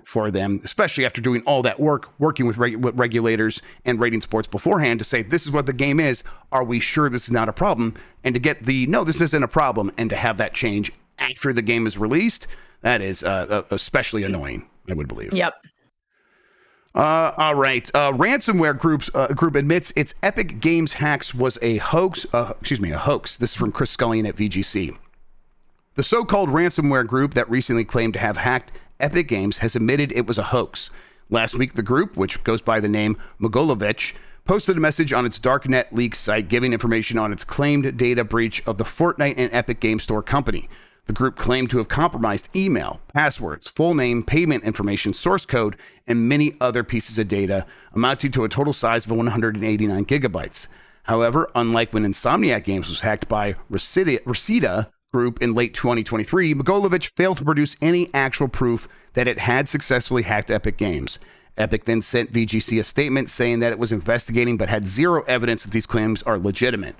for them, especially after doing all that work, working with regulators and rating sports beforehand to say, this is what the game is. Are we sure this is not a problem? And to get no, this isn't a problem. And to have that change after the game is released, that is especially annoying, I would believe. Yep. All right. Ransomware group admits its Epic Games hacks was a hoax. A hoax. This is from Chris Scullion at VGC. The so-called ransomware group that recently claimed to have hacked Epic Games has admitted it was a hoax. Last week, the group, which goes by the name Mogolovich, posted a message on its Darknet leaks site giving information on its claimed data breach of the Fortnite and Epic Game Store company. The group claimed to have compromised email, passwords, full name, payment information, source code, and many other pieces of data, amounting to a total size of 189 gigabytes. However, unlike when Insomniac Games was hacked by Reseda Group in late 2023, Mogolovich failed to produce any actual proof that it had successfully hacked Epic Games. Epic then sent VGC a statement saying that it was investigating but had zero evidence that these claims are legitimate.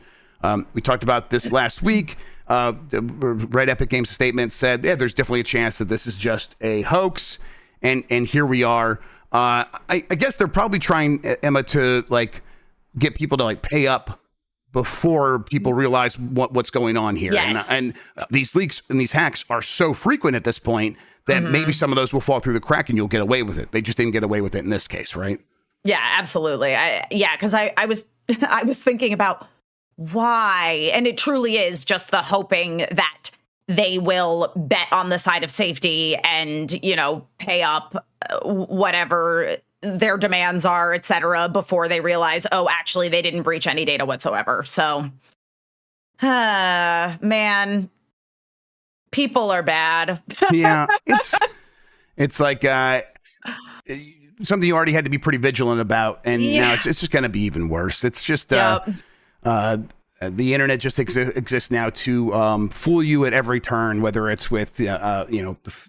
We talked about this last week. Red Epic Games statement said, there's definitely a chance that this is just a hoax. And here we are. I guess they're probably trying, Emma, to like get people to like pay up before people realize what's going on here. Yes. And these leaks and these hacks are so frequent at this point that maybe some of those will fall through the crack and you'll get away with it. They just didn't get away with it in this case, right? Yeah, absolutely. Because I was I was thinking about why, and it truly is just the hoping that they will bet on the side of safety and, pay up whatever their demands are, et cetera, before they realize, oh, actually, they didn't breach any data whatsoever. So, man, people are bad. Yeah, it's like something you already had to be pretty vigilant about, and now it's just going to be even worse. It's just the internet just exists now to fool you at every turn, whether it's with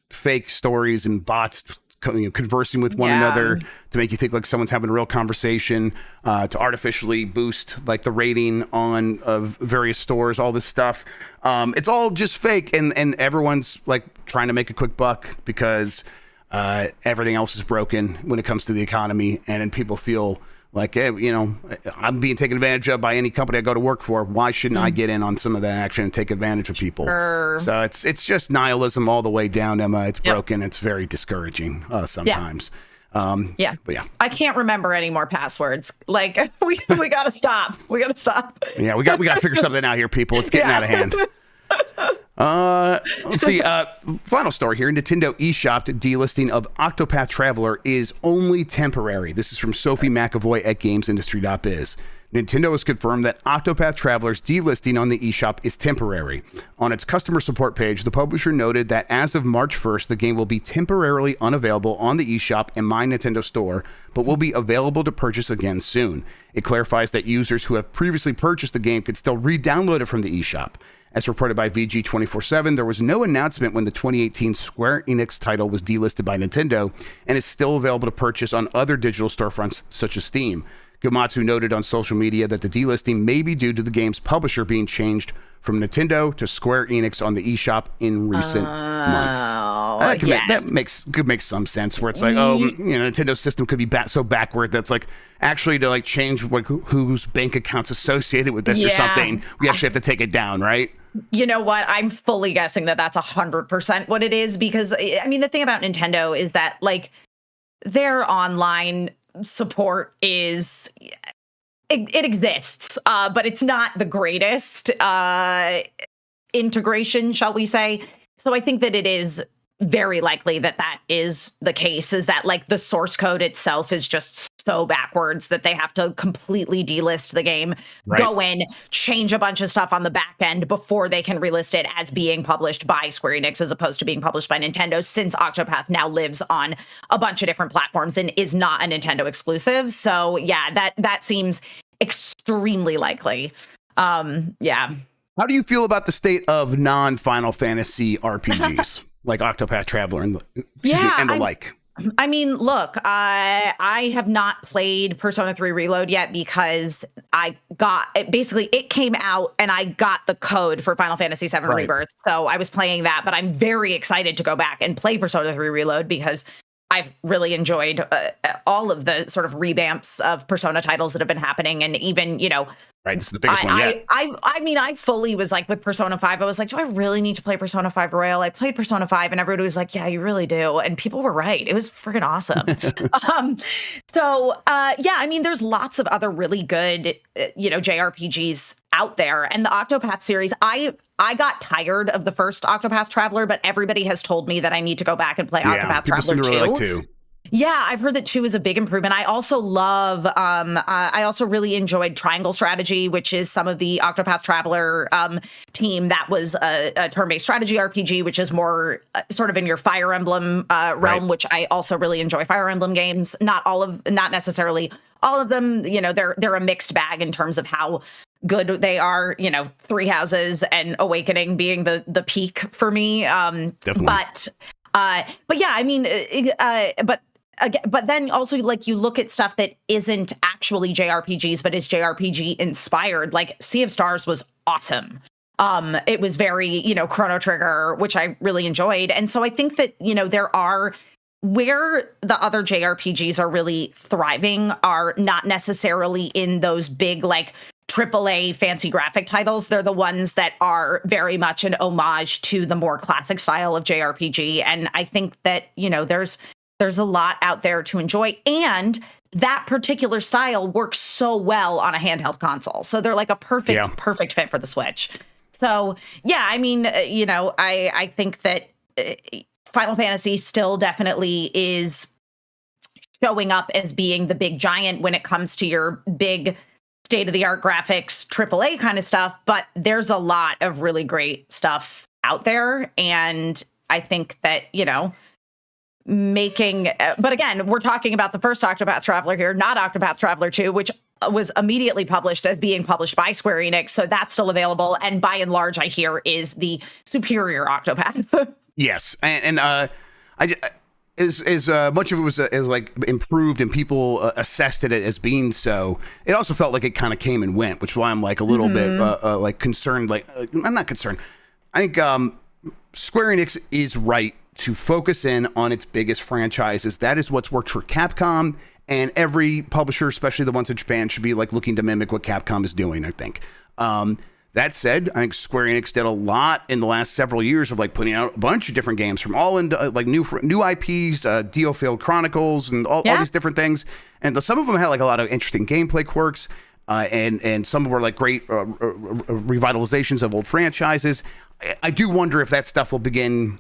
fake stories and bots conversing with one another to make you think like someone's having a real conversation, to artificially boost like the rating on of various stores, all this stuff. It's all just fake, and everyone's like trying to make a quick buck because everything else is broken when it comes to the economy, and then people feel like, hey, I'm being taken advantage of by any company I go to work for. Why shouldn't I get in on some of that action and take advantage of people? So it's just nihilism all the way down, Emma. It's broken. It's very discouraging sometimes. But yeah, I can't remember any more passwords. Like we gotta stop. We gotta stop. Yeah, we got to figure something out here, people. It's getting out of hand. Let's see. Final story here. Nintendo eShop delisting of Octopath Traveler is only temporary. This is from Sophie McAvoy at GamesIndustry.biz. Nintendo has confirmed that Octopath Traveler's delisting on the eShop is temporary. On its customer support page, the publisher noted that as of March 1st, the game will be temporarily unavailable on the eShop and My Nintendo Store, but will be available to purchase again soon. It clarifies that users who have previously purchased the game could still re-download it from the eShop. As reported by VG 24/7, there was no announcement when the 2018 Square Enix title was delisted by Nintendo and is still available to purchase on other digital storefronts such as Steam. Gamatsu noted on social media that the delisting may be due to the game's publisher being changed from Nintendo to Square Enix on the eShop in recent months. That could make some sense, where it's like, Nintendo's system could be so backward that's like actually to like change whose bank accounts associated with this or something. We actually have to take it down, right? You know what? I'm fully guessing that that's 100% what it is, because I mean, the thing about Nintendo is that like their online support is it exists, but it's not the greatest integration, shall we say. So I think that it is very likely that is the case, is that like the source code itself is just so backwards that they have to completely delist the game, go in, change a bunch of stuff on the back end before they can relist it as being published by Square Enix as opposed to being published by Nintendo, since Octopath now lives on a bunch of different platforms and is not a Nintendo exclusive. So yeah, that seems extremely likely. How do you feel about the state of non-Final Fantasy RPGs like Octopath Traveler and the like? I mean, look, I have not played Persona 3 Reload yet because it came out and I got the code for Final Fantasy VII Rebirth. So I was playing that, but I'm very excited to go back and play Persona 3 Reload because I've really enjoyed all of the sort of revamps of Persona titles that have been happening. And even, this is the biggest one yet. I mean, I fully was like with Persona 5. I was like, do I really need to play Persona 5 Royal? I played Persona 5 and everybody was like, yeah, you really do. And people were right. It was freaking awesome. I mean, there's lots of other really good, JRPGs out there. And the Octopath series, I got tired of the first Octopath Traveler, but everybody has told me that I need to go back and play Octopath Traveler 2. Really like 2. Yeah, I've heard that 2 is a big improvement. I also love, I also really enjoyed Triangle Strategy, which is some of the Octopath Traveler team. That was a turn-based strategy RPG, which is more sort of in your Fire Emblem realm, which I also really enjoy Fire Emblem games. Not necessarily all of them, they're a mixed bag in terms of how good they are, Three Houses and Awakening being the peak for me. Definitely. But yeah, I mean, but then also like you look at stuff that isn't actually JRPGs, but is JRPG inspired. Like Sea of Stars was awesome. It was very, Chrono Trigger, which I really enjoyed. And so I think that, there are where the other JRPGs are really thriving are not necessarily in those big, like, AAA fancy graphic titles. They're the ones that are very much an homage to the more classic style of JRPG. And I think that, there's a lot out there to enjoy. And that particular style works so well on a handheld console. So they're like a perfect fit for the Switch. So, yeah, I mean, I think that Final Fantasy still definitely is showing up as being the big giant when it comes to your big state-of-the-art graphics, AAA kind of stuff. But there's a lot of really great stuff out there. And I think that, but again, we're talking about the first Octopath Traveler here, not Octopath Traveler 2, which was immediately published as being published by Square Enix. So that's still available. And by and large, I hear is the superior Octopath. Yes. And as much of it was as like improved and people assessed it as being so, it also felt like it kind of came and went, which is why I'm like a little bit like concerned. Like I'm not concerned. I think Square Enix is right to focus in on its biggest franchises. That is what's worked for Capcom, and every publisher, especially the ones in Japan, should be like looking to mimic what Capcom is doing, I think. That said, I think Square Enix did a lot in the last several years of like putting out a bunch of different games from all into like new IPs, Diofield Chronicles, and all these different things. And some of them had like a lot of interesting gameplay quirks, and some were like great revitalizations of old franchises. I do wonder if that stuff will begin,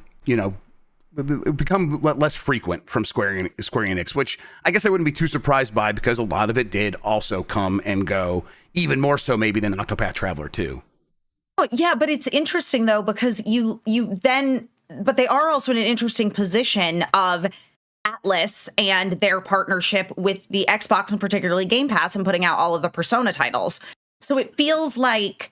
become less frequent from Square Enix, which I guess I wouldn't be too surprised by, because a lot of it did also come and go, even more so maybe than Octopath Traveler 2. Oh, yeah, but it's interesting though, because but they are also in an interesting position of Atlas and their partnership with the Xbox and particularly Game Pass and putting out all of the Persona titles. So it feels like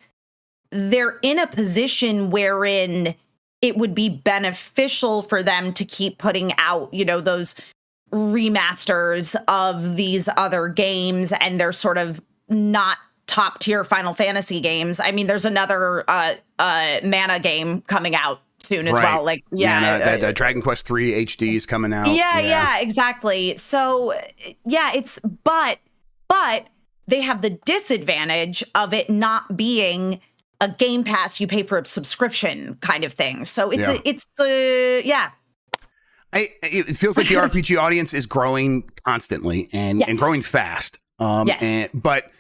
they're in a position wherein it would be beneficial for them to keep putting out, those remasters of these other games, and they're sort of not top tier Final Fantasy games. I mean, there's another Mana game coming out soon as well. Like, Mana, Dragon Quest 3 HD is coming out. Yeah, exactly. So, yeah, but they have the disadvantage of it not being a Game Pass, you pay for a subscription kind of thing. So it feels like the RPG audience is growing constantly and growing fast. But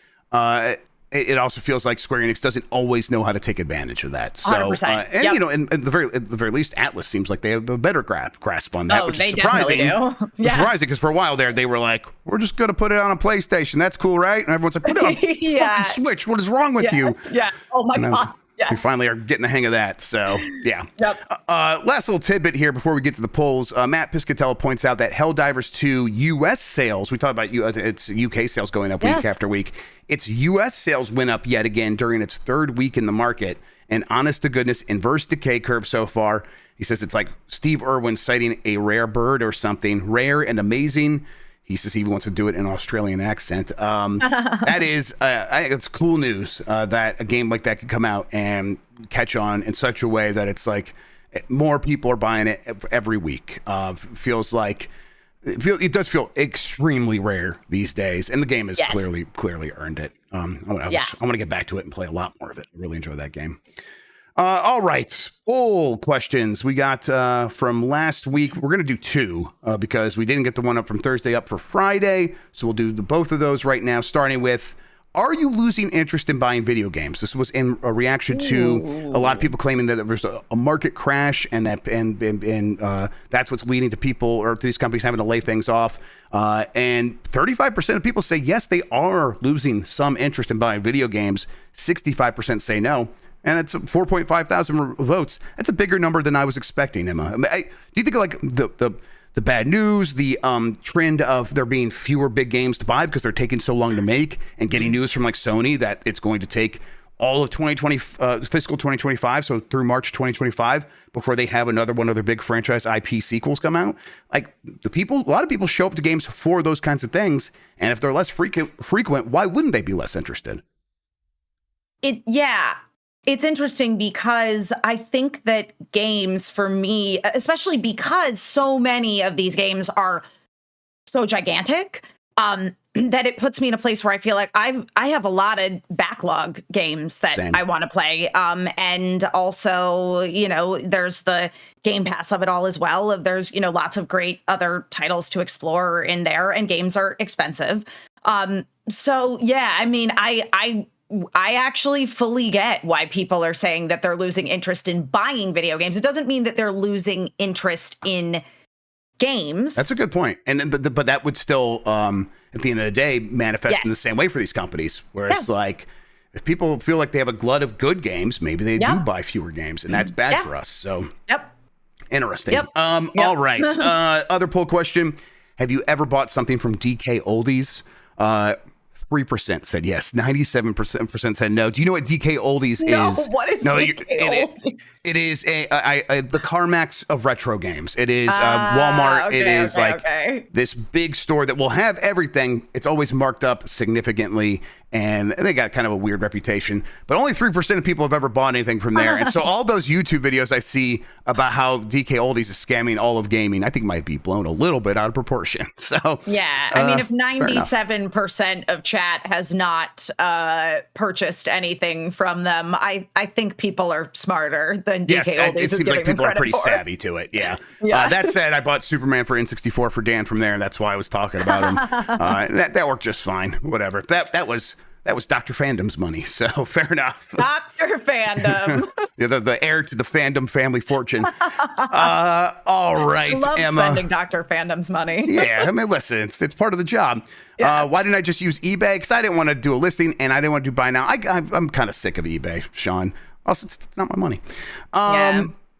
it also feels like Square Enix doesn't always know how to take advantage of that. So, 100%. At the very least, Atlas seems like they have a better grasp on that, which is surprising. Surprising because for a while there, they were like, "We're just going to put it on a PlayStation. That's cool, right?" And everyone's like, "Put it on fucking Switch. What is wrong with you?" Yeah. Oh my God. Yes. We finally are getting the hang of that. So, yeah. Yep. Last little tidbit here before we get to the polls. Matt Piscatella points out that Helldivers 2 U.S. sales, we talked about its UK sales going up week after week. Its U.S. sales went up yet again during its third week in the market. And honest to goodness, inverse decay curve so far. He says it's like Steve Irwin citing a rare bird or something. Rare and amazing. He says he wants to do it in an Australian accent. That is, I think it's cool news that a game like that could come out and catch on in such a way that it's like more people are buying it every week. It does feel extremely rare these days, and the game has clearly earned it. I want to get back to it and play a lot more of it. I really enjoy that game. All right. Poll questions we got from last week. We're going to do two because we didn't get the one up from Thursday up for Friday. So we'll do both of those right now, starting with, are you losing interest in buying video games? This was in a reaction to a lot of people claiming that there's a market crash and that that's what's leading to people or to these companies having to lay things off. And 35% of people say, yes, they are losing some interest in buying video games. 65% say no. And it's 4.5 thousand votes. That's a bigger number than I was expecting, Emma. Do you think like the bad news, the trend of there being fewer big games to buy because they're taking so long to make, and getting news from like Sony that it's going to take all of 2020, fiscal 2025, so through March 2025, before they have another one of their big franchise IP sequels come out? Like a lot of people show up to games for those kinds of things, and if they're less frequent, why wouldn't they be less interested? It's interesting because I think that games for me, especially because so many of these games are so gigantic, that it puts me in a place where I feel like I have a lot of backlog games that Same. I want to play. And also, there's the Game Pass of it all as well. There's, lots of great other titles to explore in there, and games are expensive. So yeah, I mean, I actually fully get why people are saying that they're losing interest in buying video games. It doesn't mean that they're losing interest in games. That's a good point. And but that would still, at the end of the day, manifest in the same way for these companies, where it's like, if people feel like they have a glut of good games, maybe they do buy fewer games, and that's bad for us. So interesting. All right. Other poll question: have you ever bought something from DK Oldies? 3% said yes. 97% said no. Do you know what DK Oldies is? What is DK Oldies? It is the CarMax of retro games. It is Walmart. It is this big store that will have everything. It's always marked up significantly, and they got kind of a weird reputation. But only 3% of people have ever bought anything from there. And so all those YouTube videos I see about how DK Oldies is scamming all of gaming, I think might be blown a little bit out of proportion. So yeah, I mean, if 97% of chat has not purchased anything from them, I think people are smarter than DK Oldies is seems giving like people are pretty for. savvy to it. Yeah. That said, I bought Superman for N64 for Dan from there, and that's why I was talking about him. That worked just fine. Whatever. That was Dr. Fandom's money, so fair enough. Dr. Fandom. the heir to the Fandom family fortune. All right, I love Emma. spending Dr. Fandom's money. Yeah, I mean, listen, it's part of the job. Yeah. Why didn't I just use eBay? Because I didn't want to do a listing, and I didn't want to do buy now. I'm kind of sick of eBay, Sean. Also, it's not my money.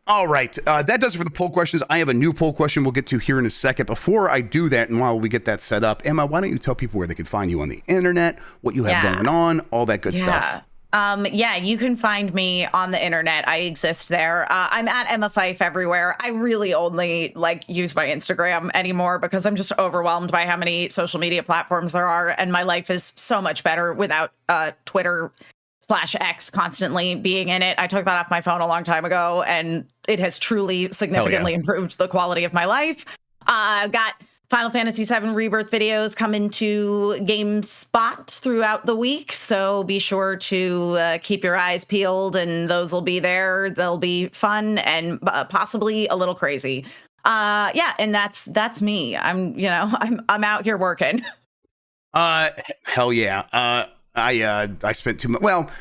All right. That does it for the poll questions. I have a new poll question we'll get to here in a second. Before I do that, and while we get that set up, Emma, why don't you tell people where they can find you on the internet, what you have going on, all that good stuff. You can find me on the internet. I exist there. I'm at Emma Fyffe everywhere. I really only use my Instagram anymore because I'm just overwhelmed by how many social media platforms there are. And my life is so much better without Twitter/X constantly being in it. I took that off my phone a long time ago, and it has truly significantly improved the quality of my life. I've got Final Fantasy VII Rebirth videos coming to GameSpot throughout the week, so be sure to keep your eyes peeled, and those will be there. They'll be fun and possibly a little crazy. And that's me. I'm out here working. Hell yeah. I spent too much. Well,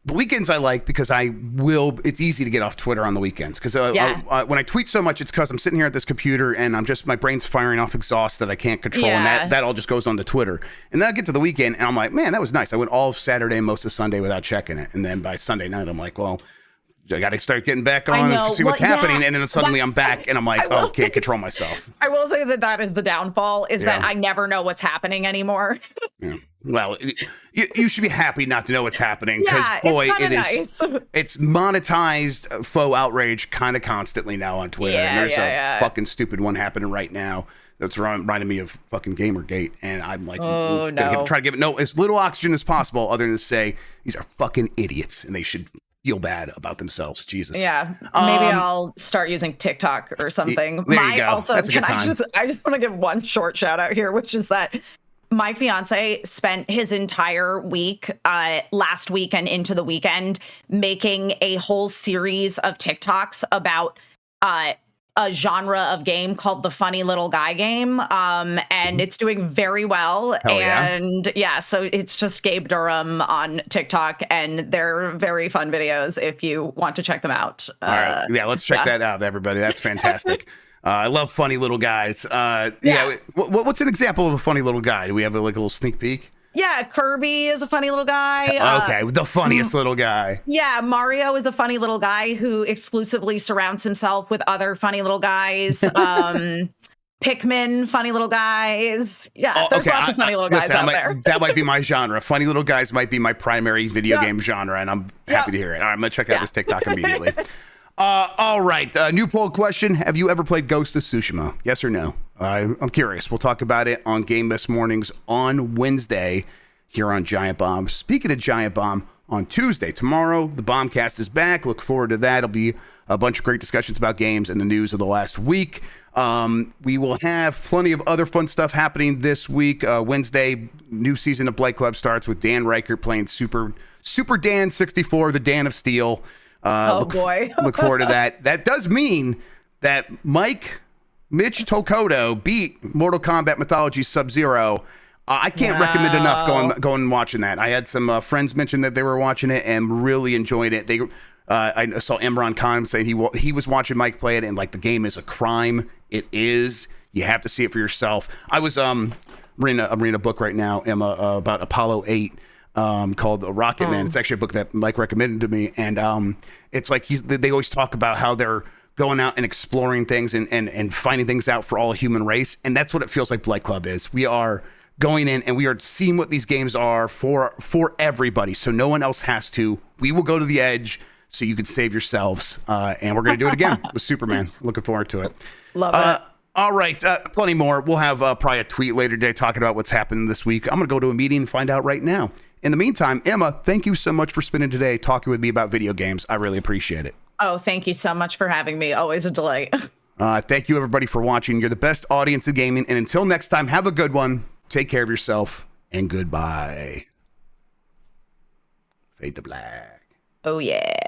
the weekends I like because it's easy to get off Twitter on the weekends. Because when I tweet so much, it's because I'm sitting here at this computer and my brain's firing off exhaust that I can't control. And that all just goes onto Twitter. And then I get to the weekend and I'm like, man, that was nice. I went all of Saturday and most of Sunday without checking it. And then by Sunday night, I'm like, well, I got to start getting back on and see what's happening. And then suddenly I'm back and I'm like, can't control myself. I will say that is the downfall, is that I never know what's happening anymore. Yeah. Well, you should be happy not to know what's happening because, boy, it's monetized faux outrage kind of constantly now on Twitter. And there's a fucking stupid one happening right now that's reminding me of fucking Gamergate. And I'm like, try to give it as little oxygen as possible other than to say these are fucking idiots and they should feel bad about themselves. Jesus. Yeah. Maybe I'll start using TikTok or something. There you go. Also, I just want to give one short shout out here, which is that my fiance spent his entire week last week and into the weekend making a whole series of TikToks about a genre of game called the funny little guy game. And it's doing very well. So it's just Gabe Durham on TikTok, and they're very fun videos if you want to check them out. All right. Yeah, let's check that out, everybody. That's fantastic. I love funny little guys. What's an example of a funny little guy? Do we have a little sneak peek? Yeah, Kirby is a funny little guy. Okay, the funniest little guy. Yeah, Mario is a funny little guy who exclusively surrounds himself with other funny little guys. Pikmin, funny little guys. Yeah, there's lots of funny little guys out there. That might be my genre. Funny little guys might be my primary video game genre, and I'm happy to hear it. All right, I'm going to check out this TikTok immediately. All right, new poll question. Have you ever played Ghost of Tsushima? Yes or no? I'm curious. We'll talk about it on Game This Mornings on Wednesday here on Giant Bomb. Speaking of Giant Bomb, on Tuesday. Tomorrow, the Bombcast is back. Look forward to that. It'll be a bunch of great discussions about games and the news of the last week. We will have plenty of other fun stuff happening this week. Wednesday, new season of Blight Club starts with Dan Reichert playing Super Dan 64, the Dan of Steel. Boy. Look forward to that. That does mean that Mitch Tokoto beat Mortal Kombat Mythology Sub-Zero. I can't recommend enough going and watching that. I had some friends mention that they were watching it and really enjoyed it. I saw Imran Khan say he was watching Mike play it, and like, the game is a crime. It is. You have to see it for yourself. I was reading a book right now, Emma, about Apollo 8. Called Rocket Man. It's actually a book that Mike recommended to me, and it's like they always talk about how they're going out and exploring things and finding things out for all human race, and that's what it feels like Blight Club is. We are going in and we are seeing what these games are for everybody, so no one else has to. We will go to the edge so you can save yourselves, and we're going to do it again with Superman. Looking forward to it. Love it. All right, plenty more. We'll have probably a tweet later today talking about what's happening this week. I'm going to go to a meeting and find out right now. In the meantime, Emma, thank you so much for spending today talking with me about video games. I really appreciate it. Oh, thank you so much for having me. Always a delight. Thank you, everybody, for watching. You're the best audience in gaming. And until next time, have a good one. Take care of yourself, and goodbye. Fade to black. Oh, yeah.